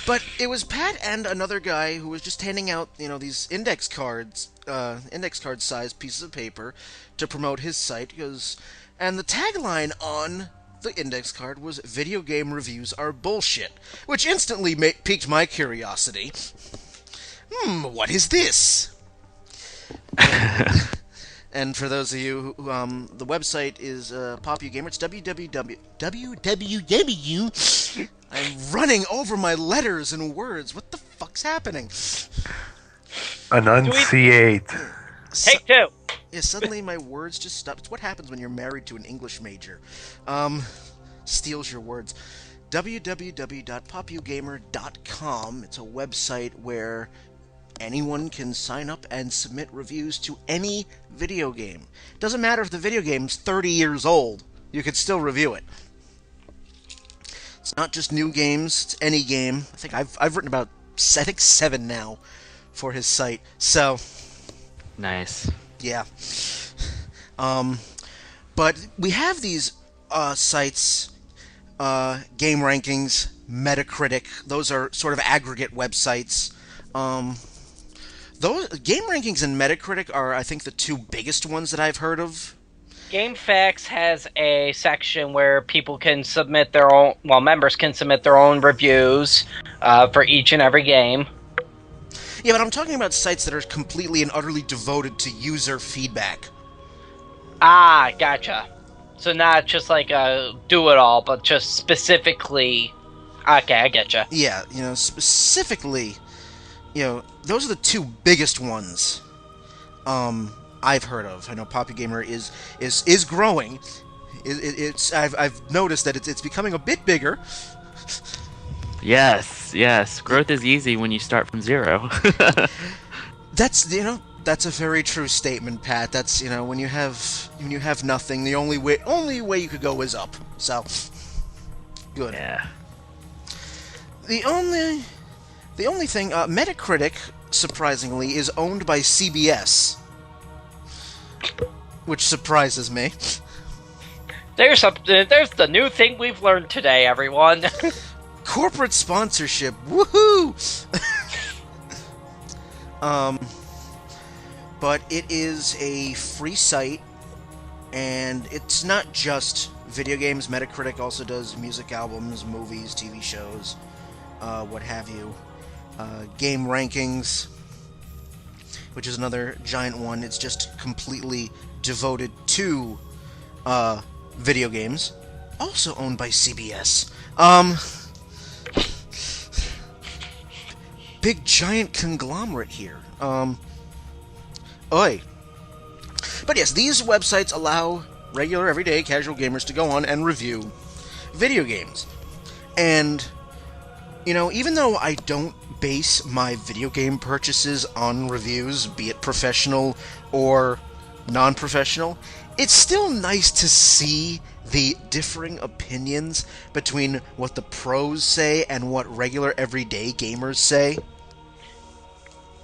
A: But it was Pat and another guy who was just handing out, these index card size pieces of paper to promote his site. And the tagline on the index card was "Video game reviews are bullshit," which instantly piqued my curiosity. What is this? And for those of you who, the website is PopuGamer. It's www. I'm running over my letters and words. What the fuck's happening?
D: Enunciate.
B: Take two.
A: Yeah, suddenly my words just stopped. It's what happens when you're married to an English major. Steals your words. www.popugamer.com. It's a website where anyone can sign up and submit reviews to any video game. Doesn't matter if the video game's 30 years old. You could still review it. It's not just new games, it's any game. I think I've written about 7 now for his site. So
C: Nice.
A: yeah. But we have these sites, Game Rankings, Metacritic. Those are sort of aggregate websites. Those Game Rankings and Metacritic are, I think, the two biggest ones that I've heard of.
B: GameFAQs has a section where people can submit their own, members can submit their own reviews for each and every game.
A: Yeah, but I'm talking about sites that are completely and utterly devoted to user feedback.
B: Ah, gotcha. So not just like a do-it-all, but just specifically... Okay, I getcha.
A: Yeah, specifically, those are the two biggest ones I've heard of. I know PopuGamer is growing. I've noticed that it's becoming a bit bigger.
C: Yes. Growth is easy when you start from zero.
A: That's a very true statement, Pat. That's when you have nothing, the only way you could go is up. So good.
C: Yeah.
A: The only thing, Metacritic, surprisingly, is owned by CBS, which surprises me.
B: There's the new thing we've learned today, everyone.
A: Corporate sponsorship, woohoo! But it is a free site, and it's not just video games. Metacritic also does music albums, movies, TV shows, what have you. Game rankings, which is another giant one. It's just completely devoted to video games. Also owned by CBS. Big giant conglomerate here. Oi. But yes, these websites allow regular, everyday, casual gamers to go on and review video games. And, even though I don't base my video game purchases on reviews, be it professional or non-professional, it's still nice to see the differing opinions between what the pros say and what regular, everyday gamers say.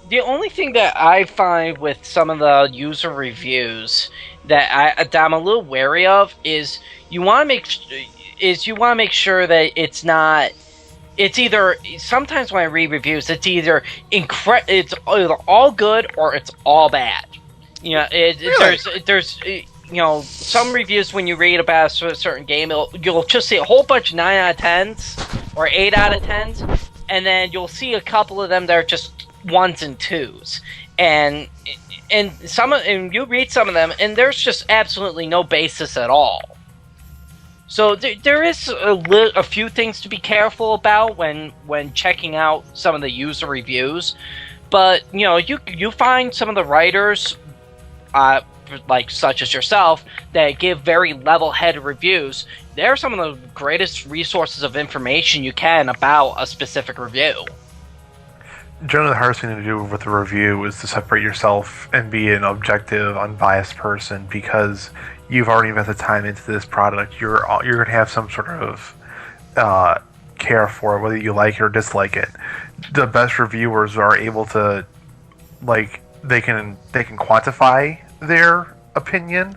B: The only thing that I find with some of the user reviews that I'm a little wary of is you want to make sure that it's not. It's either sometimes when I read reviews, it's either it's either all good or it's all bad.
A: Really?
B: There's some reviews when you read about a certain game, you'll just see a whole bunch of 9 out of 10s or 8 out of 10s, and then you'll see a couple of them that are just 1s and 2s, and you read some of them, and there's just absolutely no basis at all. So there is a few things to be careful about when checking out some of the user reviews, but you find some of the writers, like such as yourself, that give very level-headed reviews. They're some of the greatest resources of information you can about a specific review.
D: Generally, the hardest thing to do with a review is to separate yourself and be an objective, unbiased person, because you've already invested time into this product. You're going to have some sort of care for it, whether you like it or dislike it. The best reviewers are able to, they can quantify their opinion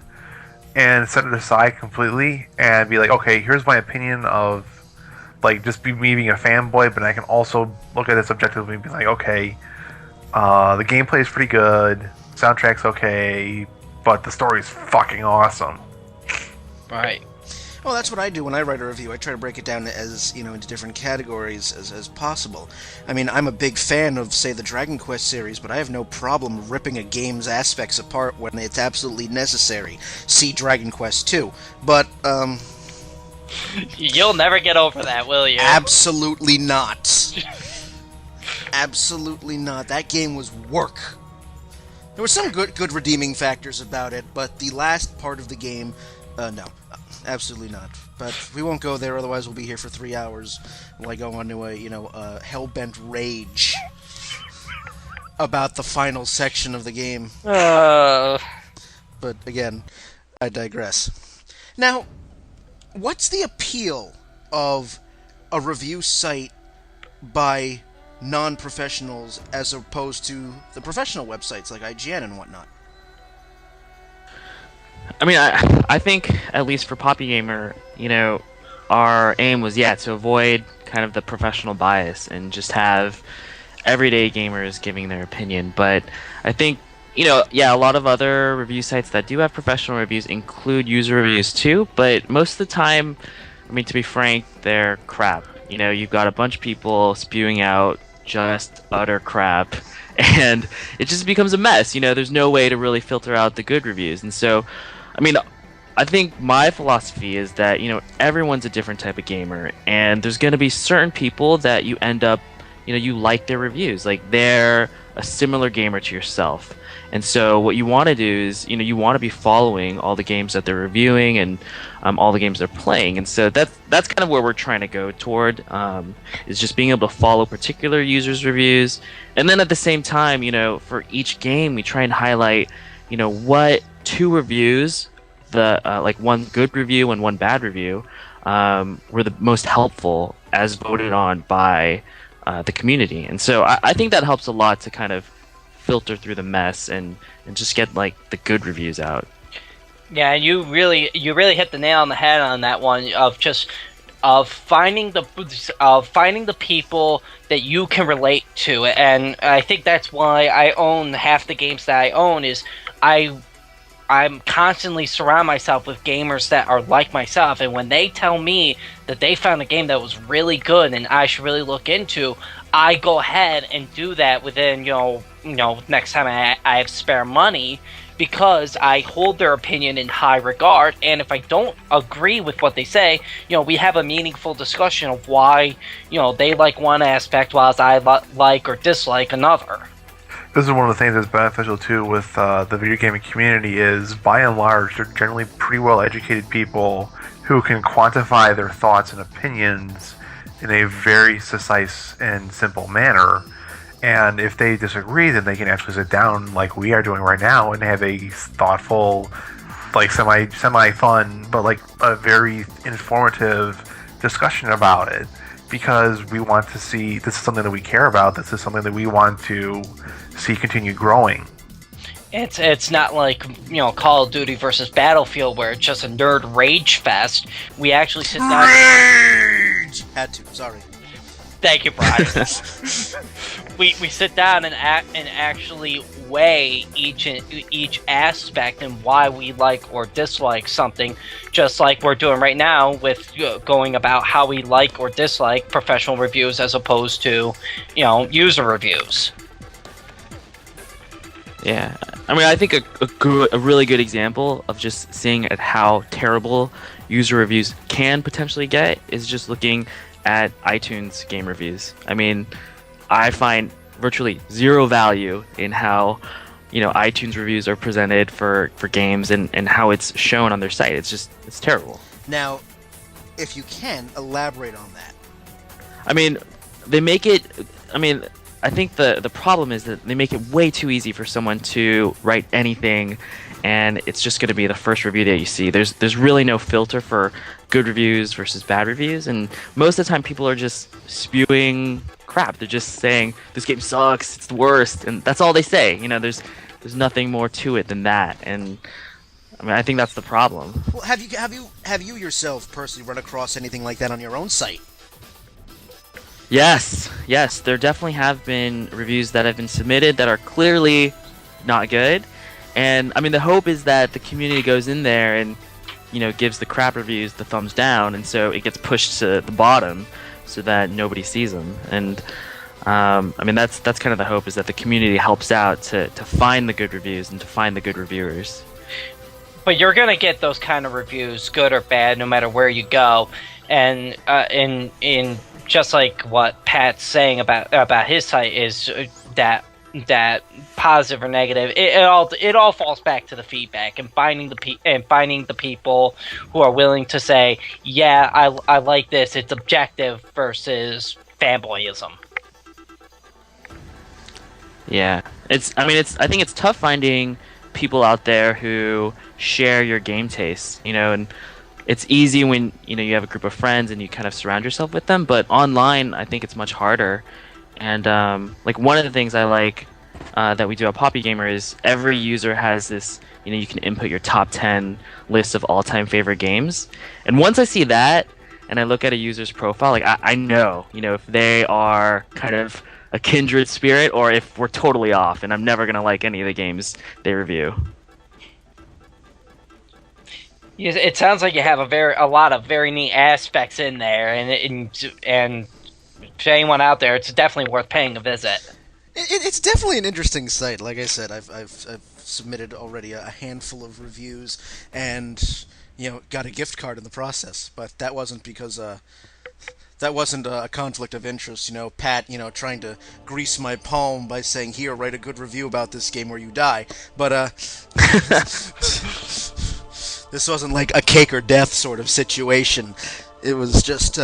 D: and set it aside completely and be like, okay, here's my opinion of, just be me being a fanboy, but I can also look at this objectively and be like, okay, the gameplay is pretty good, soundtrack's okay, but the story's fucking awesome.
B: Right.
A: Well, that's what I do when I write a review. I try to break it down as, into different categories as possible. I mean, I'm a big fan of, say, the Dragon Quest series, but I have no problem ripping a game's aspects apart when it's absolutely necessary. See Dragon Quest 2. But,
B: You'll never get over that, will you?
A: Absolutely not. Absolutely not. That game was work. There were some good redeeming factors about it, but the last part of the game, no. Absolutely not. But we won't go there, otherwise we'll be here for 3 hours while I go on to a hell-bent rage about the final section of the game. But again, I digress. Now, what's the appeal of a review site by non-professionals as opposed to the professional websites like IGN and whatnot?
C: I mean, I think, at least for Poppy Gamer, our aim was, to avoid kind of the professional bias and just have everyday gamers giving their opinion. But I think, a lot of other review sites that do have professional reviews include user reviews too, but most of the time, I mean, to be frank, they're crap. You've got a bunch of people spewing out just utter crap, and it just becomes a mess. There's no way to really filter out the good reviews. And so, I mean, I think my philosophy is that, everyone's a different type of gamer, and there's going to be certain people that you end up, you like their reviews. Like, they're a similar gamer to yourself. And so what you want to do is, you want to be following all the games that they're reviewing and all the games they're playing. And so that's kind of where we're trying to go toward, is just being able to follow particular users' reviews. And then at the same time, for each game, we try and highlight, what 2 reviews, like one good review and one bad review, were the most helpful as voted on by the community. And so I think that helps a lot to kind of filter through the mess and just get the good reviews out.
B: Yeah, and you really hit the nail on the head on that one of just of finding the people that you can relate to, and I think that's why I own half the games that I own. Is I I'm constantly surround myself with gamers that are like myself, and when they tell me that they found a game that was really good and I should really look into, I go ahead and do that within next time I have spare money, because I hold their opinion in high regard, and if I don't agree with what they say, we have a meaningful discussion of why they like one aspect whilst I like or dislike another.
D: This is one of the things that's beneficial too with the video gaming community is, by and large, they're generally pretty well educated people who can quantify their thoughts and opinions in a very concise and simple manner. And if they disagree, then they can actually sit down like we are doing right now and have a thoughtful, like semi fun, but like a very informative discussion about it. Because we want to see, this is something that we care about. This is something that we want to see continue growing.
B: It's not like Call of Duty versus Battlefield where it's just a nerd rage fest. We actually sit down.
A: Rage! Had to. Sorry.
B: Thank you, Brian. we sit down and actually weigh each aspect and why we like or dislike something, just like we're doing right now with going about how we like or dislike professional reviews as opposed to user reviews.
C: Yeah, I mean, I think a really good example of just seeing at how terrible user reviews can potentially get is just looking at iTunes game reviews. I mean, I find virtually zero value in how iTunes reviews are presented for games and how it's shown on their site. It's terrible.
A: Now, if you can, elaborate on that.
C: I mean, they make it. I mean, I think the problem is that they make it way too easy for someone to write anything, and it's just going to be the first review that you see. There's really no filter for good reviews versus bad reviews, and most of the time people are just spewing crap. They're just saying this game sucks, it's the worst, and that's all they say. There's nothing more to it than that, and I mean, I think that's the problem.
A: Well, have you yourself personally run across anything like that on your own site?
C: Yes, there definitely have been reviews that have been submitted that are clearly not good, and I mean the hope is that the community goes in there and gives the crap reviews the thumbs down, and so it gets pushed to the bottom so that nobody sees them. And I mean that's kind of the hope, is that the community helps out to find the good reviews and to find the good reviewers.
B: But you're gonna get those kind of reviews, good or bad, no matter where you go, and in just like what Pat's saying about his site is that positive or negative, it all falls back to the feedback and finding the people who are willing to say, yeah, I like this. It's objective versus fanboyism.
C: Yeah, I think it's tough finding people out there who share your game tastes, and it's easy when you have a group of friends and you kind of surround yourself with them, but online I think it's much harder. And like one of the things I like that we do at Poppy Gamer is every user has this, you can input your top 10 list of all-time favorite games, and once I see that and I look at a user's profile, like I know if they are kind of a kindred spirit or if we're totally off, and I'm never gonna like any of the games they review.
B: It sounds like you have a lot of very neat aspects in there, and to anyone out there, it's definitely worth paying a visit.
A: It's definitely an interesting site. Like I said, I've submitted already a handful of reviews, and got a gift card in the process. But that wasn't because that wasn't a conflict of interest. Pat, trying to grease my palm by saying, "Here, write a good review about this game or you die." But this wasn't like a cake or death sort of situation. It was just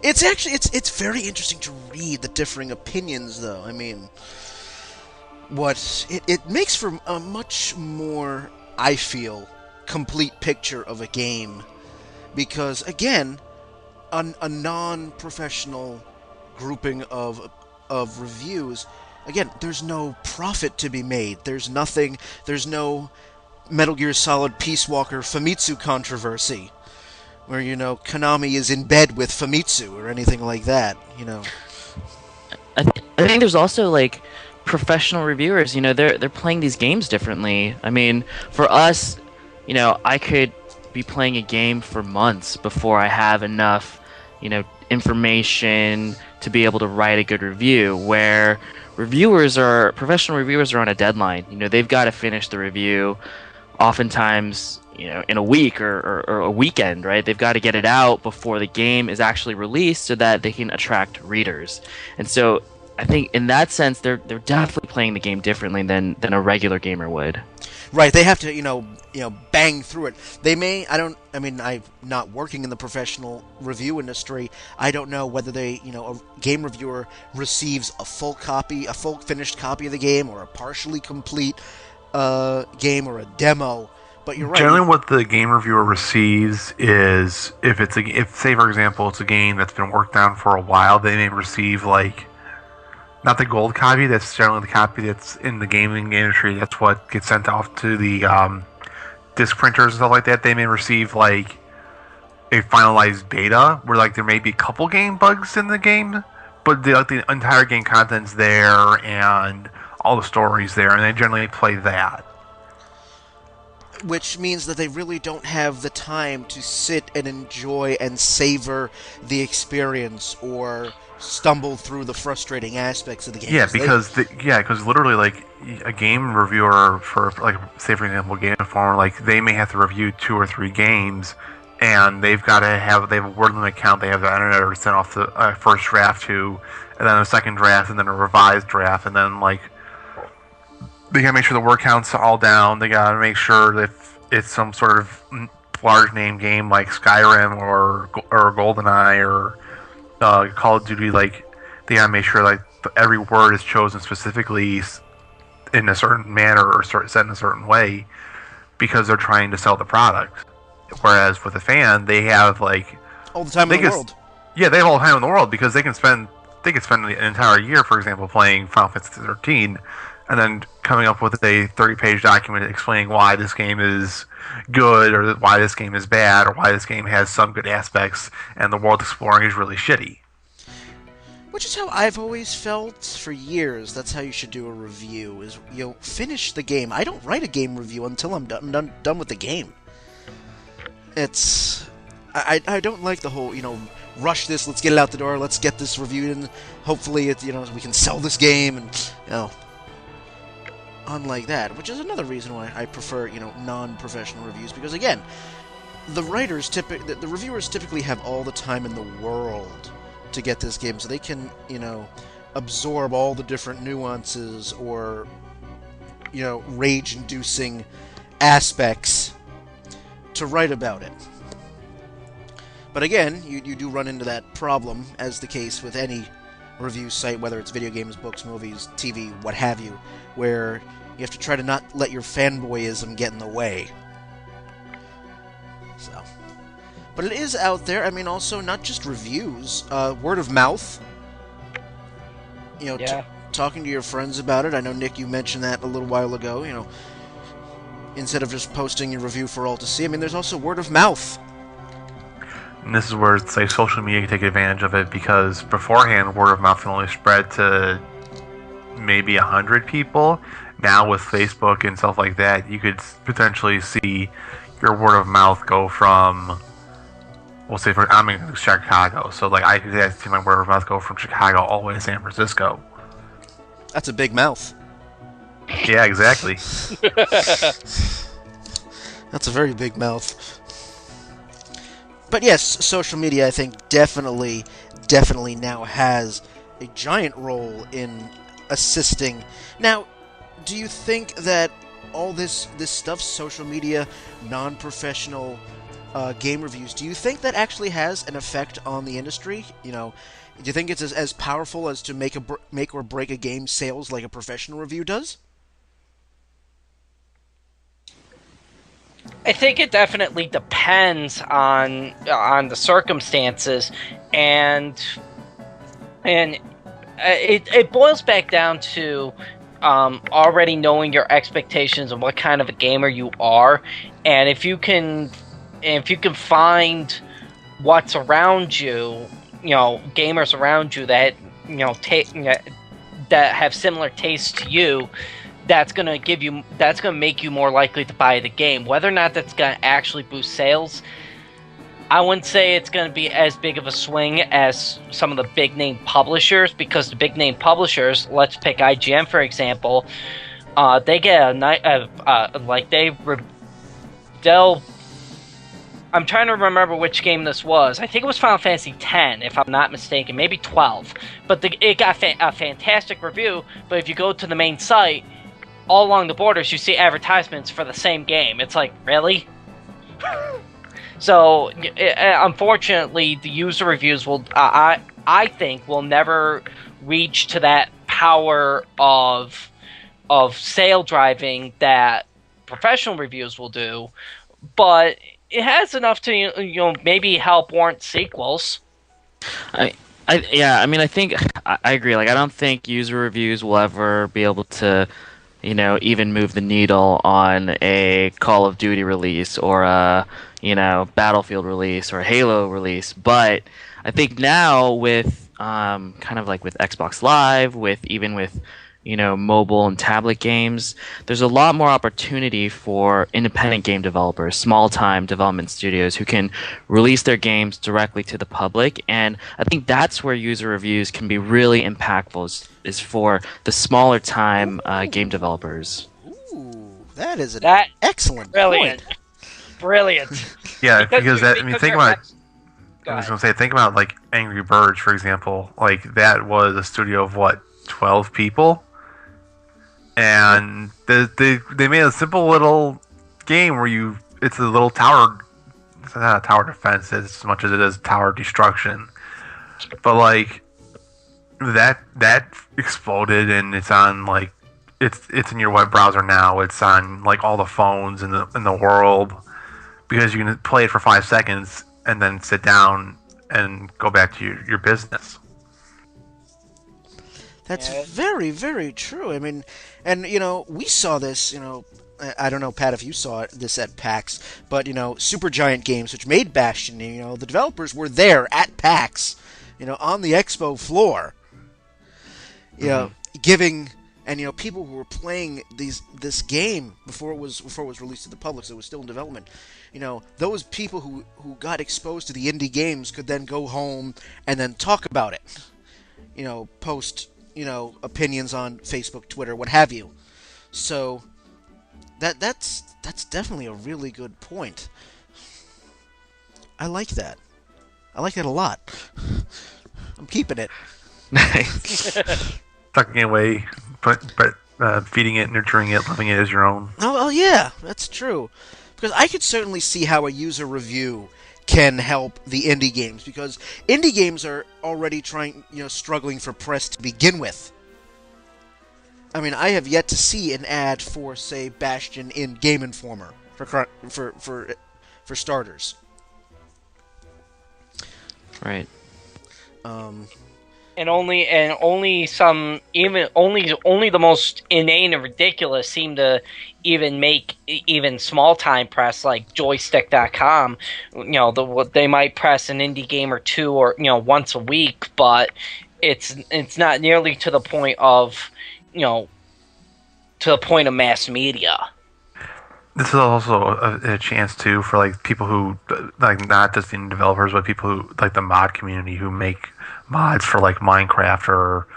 A: it's actually it's very interesting to read the differing opinions, though. I mean, it makes for a much more, I feel, complete picture of a game, because again, a non-professional grouping of reviews, again, there's no profit to be made. There's no Metal Gear Solid Peace Walker Famitsu controversy, where, Konami is in bed with Famitsu or anything like that.
C: I think there's also like professional reviewers. They're playing these games differently. I mean, for us, I could be playing a game for months before I have enough, information to be able to write a good review. Where professional reviewers are on a deadline. They've got to finish the review, oftentimes, in a week or a weekend, right? They've got to get it out before the game is actually released so that they can attract readers. And so I think in that sense, they're definitely playing the game differently than a regular gamer would.
A: Right, they have to, bang through it. I'm not working in the professional review industry. I don't know whether a game reviewer receives a full finished copy of the game, or a partially complete game, or a demo. But you're right.
D: Generally, what the game reviewer receives is, if say for example it's a game that's been worked on for a while, they may receive not the gold copy. That's generally the copy that's in the gaming industry. That's what gets sent off to the disc printers and stuff like that. They may receive a finalized beta where there may be a couple game bugs in the game, but the entire game content's there and all the stories there, and they generally play that.
A: Which means that they really don't have the time to sit and enjoy and savor the experience, or stumble through the frustrating aspects of the game.
D: Yeah, because literally, a game reviewer for, say for example, Game Informer, they may have to review 2 or 3 games, and they have a word limit count. They have the editor send off the first draft to, and then a second draft, and then a revised draft, and then they gotta make sure the word count's all down. They gotta make sure that if it's some sort of large name game like Skyrim or GoldenEye or Call of Duty, they gotta make sure every word is chosen specifically in a certain manner or set in a certain way, because they're trying to sell the product. Whereas with a fan, they have
A: all the time in the world.
D: Yeah, they have all the time in the world, because they can spend an entire year, for example, playing Final Fantasy 13. And then coming up with a 30-page document explaining why this game is good, or why this game is bad, or why this game has some good aspects, and the world exploring is really shitty.
A: Which is how I've always felt for years. That's how you should do a review, is finish the game. I don't write a game review until I'm done with the game. I don't like the whole, rush this, let's get it out the door, let's get this reviewed, and hopefully we can sell this game, and, unlike that, which is another reason why I prefer, non-professional reviews, because again, the reviewers typically have all the time in the world to get this game, so they can, absorb all the different nuances or, rage-inducing aspects to write about it. But again, you do run into that problem, as the case with any review site, whether it's video games, books, movies, TV, what have you, where you have to try to not let your fanboyism get in the way. So, but it is out there. I mean, also not just reviews, word of mouth. Talking to your friends about it. I know, Nick, you mentioned that a little while ago. Instead of just posting your review for all to see. I mean, there's also word of mouth.
D: And this is where social media can take advantage of it, because beforehand, word of mouth can only spread to maybe 100 people. Now with Facebook and stuff like that, you could potentially see your word of mouth go from, we'll say, I'm in Chicago, so I could see my word of mouth go from Chicago all the way to San Francisco.
A: That's a big mouth.
D: Yeah, exactly.
A: That's a very big mouth. But yes, social media, I think, definitely now has a giant role in assisting. Now, do you think that all this stuff, social media, non-professional game reviews, do you think that actually has an effect on the industry? Do you think it's as powerful as to make or break a game's sales like a professional review does?
B: I think it definitely depends on the circumstances, and it boils back down to already knowing your expectations and what kind of a gamer you are, and if you can find what's around you, gamers around you that that have similar tastes to you, that's gonna make you more likely to buy the game. Whether or not that's gonna actually boost sales, I wouldn't say it's going to be as big of a swing as some of the big name publishers, because the big name publishers, let's pick IGN for example, they get they'll. I'm trying to remember which game this was. I think it was Final Fantasy X, if I'm not mistaken, maybe 12. But it got a fantastic review. But if you go to the main site, all along the borders, you see advertisements for the same game. It's like, really? So, unfortunately, the user reviews will, I think, will never reach to that power of sale driving that professional reviews will do, but it has enough to, maybe help warrant sequels.
C: I think I agree. Like, I don't think user reviews will ever be able to, even move the needle on a Call of Duty release or a Battlefield release or a Halo release. But I think now with kind of like with Xbox Live, with mobile and tablet games, there's a lot more opportunity for independent game developers, small-time development studios who can release their games directly to the public. And I think that's where user reviews can be really impactful, is for the smaller-time game developers.
A: Ooh, that is an excellent
B: brilliant
A: point.
B: Brilliant.
D: Yeah, because think about.
B: Go
D: I was
B: ahead.
D: gonna say, think about like Angry Birds, for example. Like that was a studio of what, 12 people, and they made a simple little game where it's a little tower. It's not a tower defense as much as it is tower destruction, but like that exploded, and it's on like it's in your web browser now. It's on like all the phones in the world, because you can play it for 5 seconds and then sit down and go back to your business.
A: That's very, very true. I mean, and we saw this. I don't know, Pat, if you saw this at PAX, but Supergiant Games, which made Bastion, the developers were there at PAX, on the expo floor, giving. And people who were playing this game before it was released to the public, so it was still in development. Those people who got exposed to the indie games could then go home and then talk about it. Post opinions on Facebook, Twitter, what have you. So that's definitely a really good point. I like that. I like that a lot. I'm keeping it.
C: Nice.
D: Tucking it away, feeding it, nurturing it, loving it as your own.
A: Oh, yeah, that's true. Because I could certainly see how a user review can help the indie games, because indie games are already struggling for press to begin with. I mean, I have yet to see an ad for, say, Bastion in Game Informer for starters.
C: Right.
B: And only the most inane and ridiculous seem to even make even small time press like joystick.com. They might press an indie game or two, or once a week, but it's not nearly to the point of mass media.
D: This is also a chance too for like people who like, not just indie developers, but people who like the mod community who make mods for like Minecraft or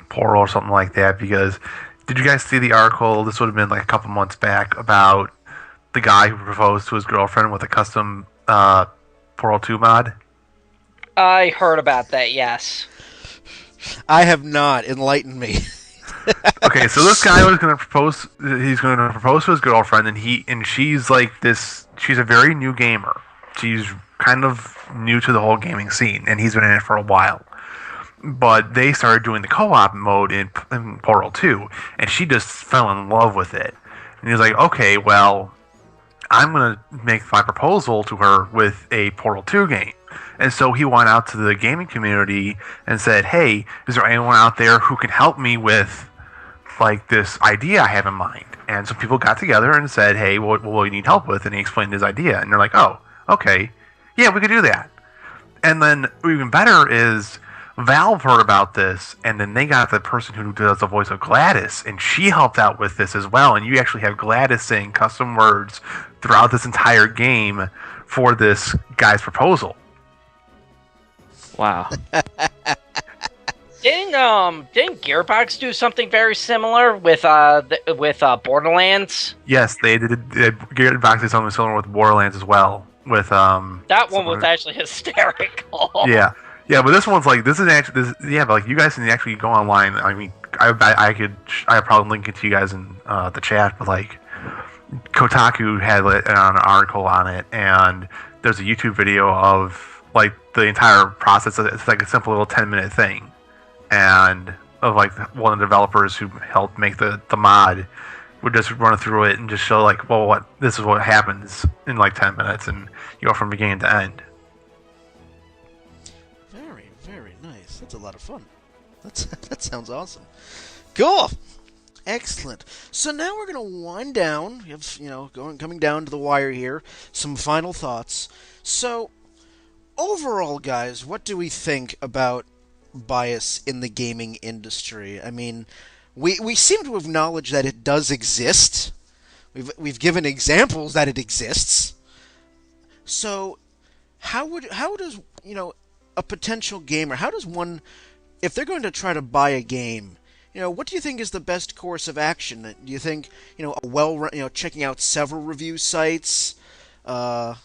D: Portal or something like that. Because did you guys see the article? This would have been like a couple months back, about the guy who proposed to his girlfriend with a custom Portal 2 mod.
B: I heard about that. Yes.
A: I have not. Enlighten me.
D: Okay, so this guy was going to propose. He's going to propose to his girlfriend, and she's like this. She's a very new gamer. She's kind of new to the whole gaming scene, and he's been in it for a while. But they started doing the co-op mode in Portal 2, and she just fell in love with it. And he was like, okay, well, I'm going to make my proposal to her with a Portal 2 game. And so he went out to the gaming community and said, hey, is there anyone out there who can help me with like this idea I have in mind. And some people got together and said, hey, what do you need help with? And he explained his idea. And they're like, oh, okay. Yeah, we could do that. And then even better is Valve heard about this, and then they got the person who does the voice of Gladys, and she helped out with this as well. And you actually have Gladys saying custom words throughout this entire game for this guy's proposal.
C: Wow.
B: Didn't Gearbox do something very similar with Borderlands?
D: Yes, they did. Gearbox did something similar with Borderlands as well. With
B: that one was actually hysterical.
D: Yeah, but this one's like but like you guys can actually go online. I mean, I could probably link it to you guys in the chat, but like Kotaku had an article on it, and there's a YouTube video of like the entire process. It's like a simple little 10-minute thing, and of like one of the developers who helped make the mod would just run through it and just show like, well, this is what happens in like 10 minutes, and you go from beginning to end.
A: Very, very nice. That's a lot of fun. That sounds awesome. Cool. Excellent. So now we're gonna wind down. We have coming down to the wire here. Some final thoughts. So overall, guys, what do we think about bias in the gaming industry? I mean, we seem to acknowledge that it does exist. We've given examples that it exists. So how does a potential gamer, how does one, if they're going to try to buy a game, what do you think is the best course of action? Do you think checking out several review sites,
D: check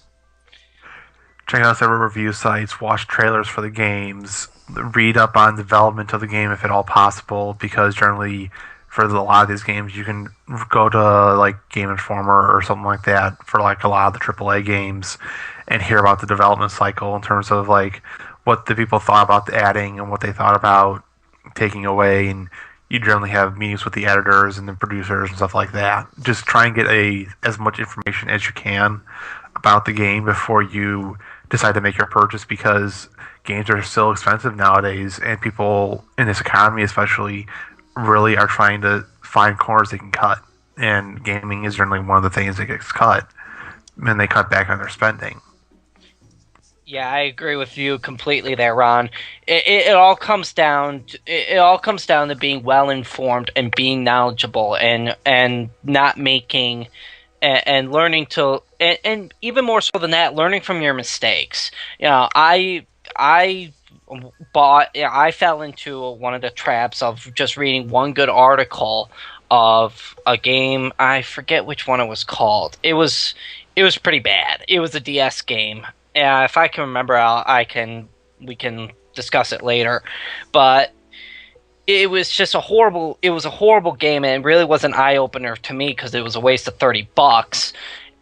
D: out several review sites, watch trailers for the games, read up on development of the game if at all possible, because generally for a lot of these games you can go to like Game Informer or something like that for like a lot of the AAA games and hear about the development cycle in terms of like what the people thought about adding and what they thought about taking away, and you generally have meetings with the editors and the producers and stuff like that. Just try and get as much information as you can about the game before you decide to make your purchase, because games are still expensive nowadays, and people in this economy especially really are trying to find corners they can cut, and gaming is generally one of the things that gets cut, and they cut back on their spending.
B: Yeah, I agree with you completely there, Ron. It all comes down to being well informed and being knowledgeable and not making and learning to and even more so than that, learning from your mistakes. I fell into one of the traps of just reading one good article of a game. I forget which one it was called. It was pretty bad. It was a DS game. If I can remember, we can discuss it later. But it was just a horrible game, and it really was an eye opener to me because it was a waste of $30.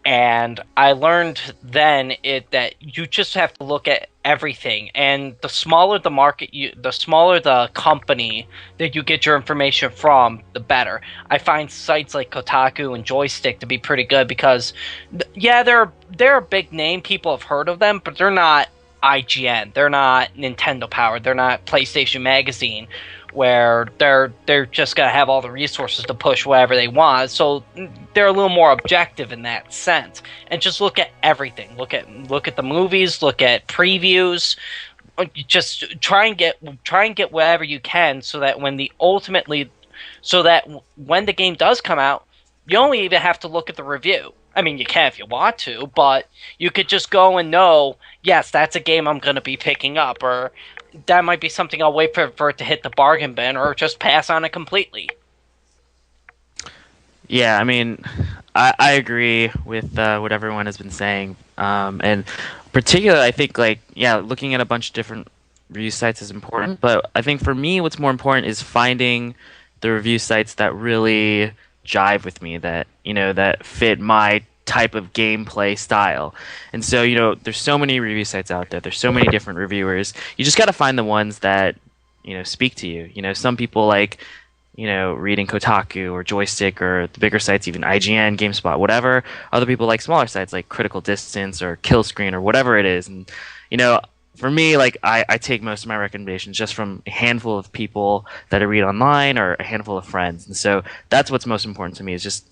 B: And I learned then that you just have to look at everything, and the smaller the market, the smaller the company that you get your information from, the better. I find sites like Kotaku and Joystick to be pretty good because, yeah, they're a big name. People have heard of them, but they're not IGN. They're not Nintendo powered. They're not PlayStation Magazine, where they're just gonna have all the resources to push whatever they want. So they're a little more objective in that sense. And just look at everything. Look at the movies. Look at previews. Just try and get whatever you can, so that when the game does come out, you only even have to look at the review. I mean, you can if you want to, but you could just go and know, yes, that's a game I'm going to be picking up, or that might be something I'll wait for it to hit the bargain bin, or just pass on it completely.
C: Yeah, I mean, I agree with what everyone has been saying, and particularly, I think looking at a bunch of different review sites is important. But I think for me, what's more important is finding the review sites that really jive with me, that that fit my type of gameplay style. And so there's so many review sites out there. There's so many different reviewers. You just got to find the ones that speak to you. Some people like reading Kotaku or Joystick or the bigger sites, even IGN, GameSpot, whatever. Other people like smaller sites like Critical Distance or Kill Screen or whatever it is. And for me, like I take most of my recommendations just from a handful of people that I read online or a handful of friends, and so that's what's most important to me is just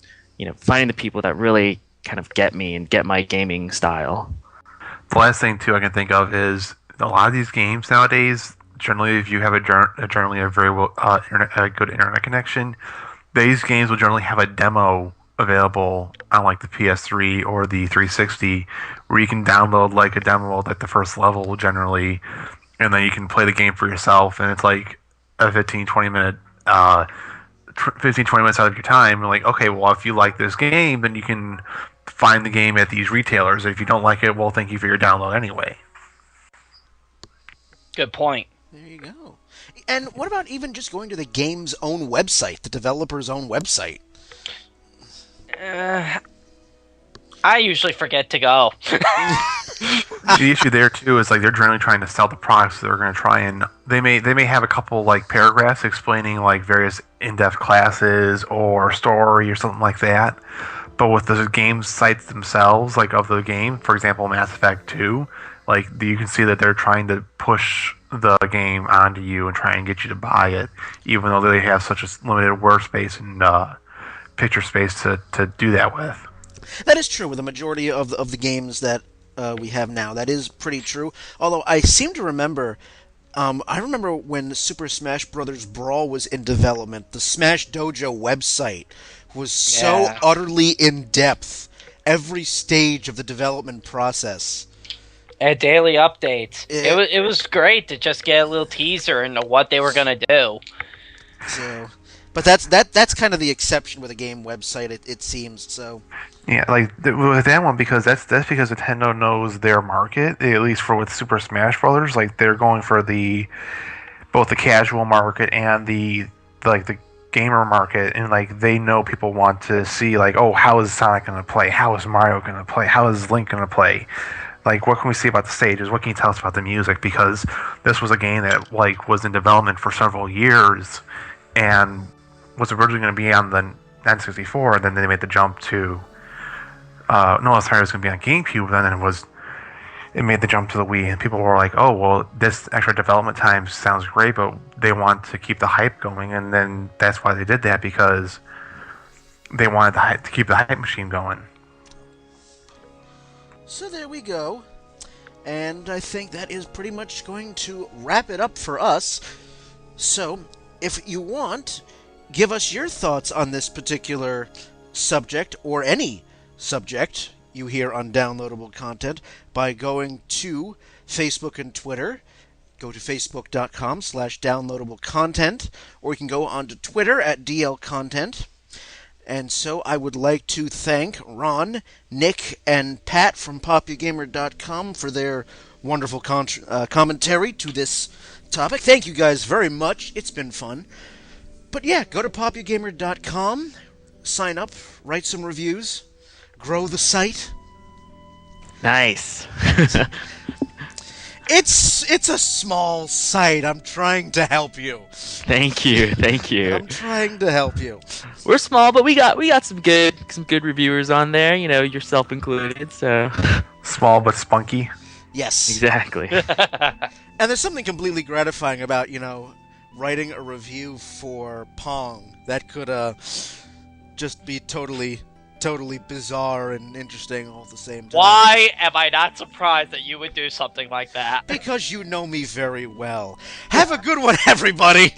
C: finding the people that really kind of get me and get my gaming style.
D: The last thing too I can think of is a lot of these games nowadays. Generally, if you have generally a very a good internet connection, these games will generally have a demo available on like the PS3 or the 360, where you can download like a demo of like the first level generally, and then you can play the game for yourself, and it's like a 15-20 minute 15-20 minutes out of your time. And like, okay, well, if you like this game, then you can find the game at these retailers. If you don't like it, well, thank you for your download anyway.
B: Good point.
A: There you go. And what about even just going to the game's own website, the developer's own website?
B: I usually forget to go.
D: The issue there too is like they're generally trying to sell the products. So they're going to try and they may have a couple like paragraphs explaining like various in-depth classes or story or something like that. But with the game sites themselves, like of the game, for example, Mass Effect 2, like you can see that they're trying to push the game onto you and try and get you to buy it, even though they have such a limited workspace and picture space to do that with.
A: That is true with the majority of the games that we have now. That is pretty true. Although I seem to remember, I remember when Super Smash Bros. Brawl was in development, the Smash Dojo website was so utterly in-depth. Every stage of the development process.
B: And daily updates. It was great to just get a little teaser into what they were going to do.
A: So, but that's kind of the exception with a game website, it seems. So.
D: Yeah, like with that one, because that's because Nintendo knows their market. At least for with Super Smash Brothers, like they're going for both the casual market and the gamer market, and like they know people want to see like, oh, how is Sonic going to play? How is Mario going to play? How is Link going to play? Like, what can we see about the stages? What can you tell us about the music? Because this was a game that like was in development for several years, and was originally going to be on the N64, and then they made the jump to. No, sorry, it was going to be on GameCube. Then it made the jump to the Wii, and people were like, "Oh, well, this extra development time sounds great, but they want to keep the hype going." And then that's why they did that, because they wanted to keep the hype machine going.
A: So there we go. And I think that is pretty much going to wrap it up for us. So, if you want, give us your thoughts on this particular subject, or any subject you hear on downloadable content, by going to Facebook and Twitter. Go to facebook.com/downloadablecontent, or you can go onto Twitter at DLContent. And so I would like to thank Ron, Nick, and Pat from PopUgamer.com for their wonderful commentary to this topic. Thank you guys very much. It's been fun. But yeah, go to PopUgamer.com, sign up, write some reviews, grow the site.
C: Nice.
A: It's a small site. I'm trying to help you.
C: Thank you.
A: I'm trying to help you.
C: We're small, but we got some good reviewers on there. Yourself included. So
D: Small but spunky.
A: Yes.
C: exactly.
A: And there's something completely gratifying about, writing a review for Pong that could just be totally bizarre and interesting all at the same time.
B: Why am I not surprised that you would do something like that?
A: Because you know me very well. Have a good one, everybody!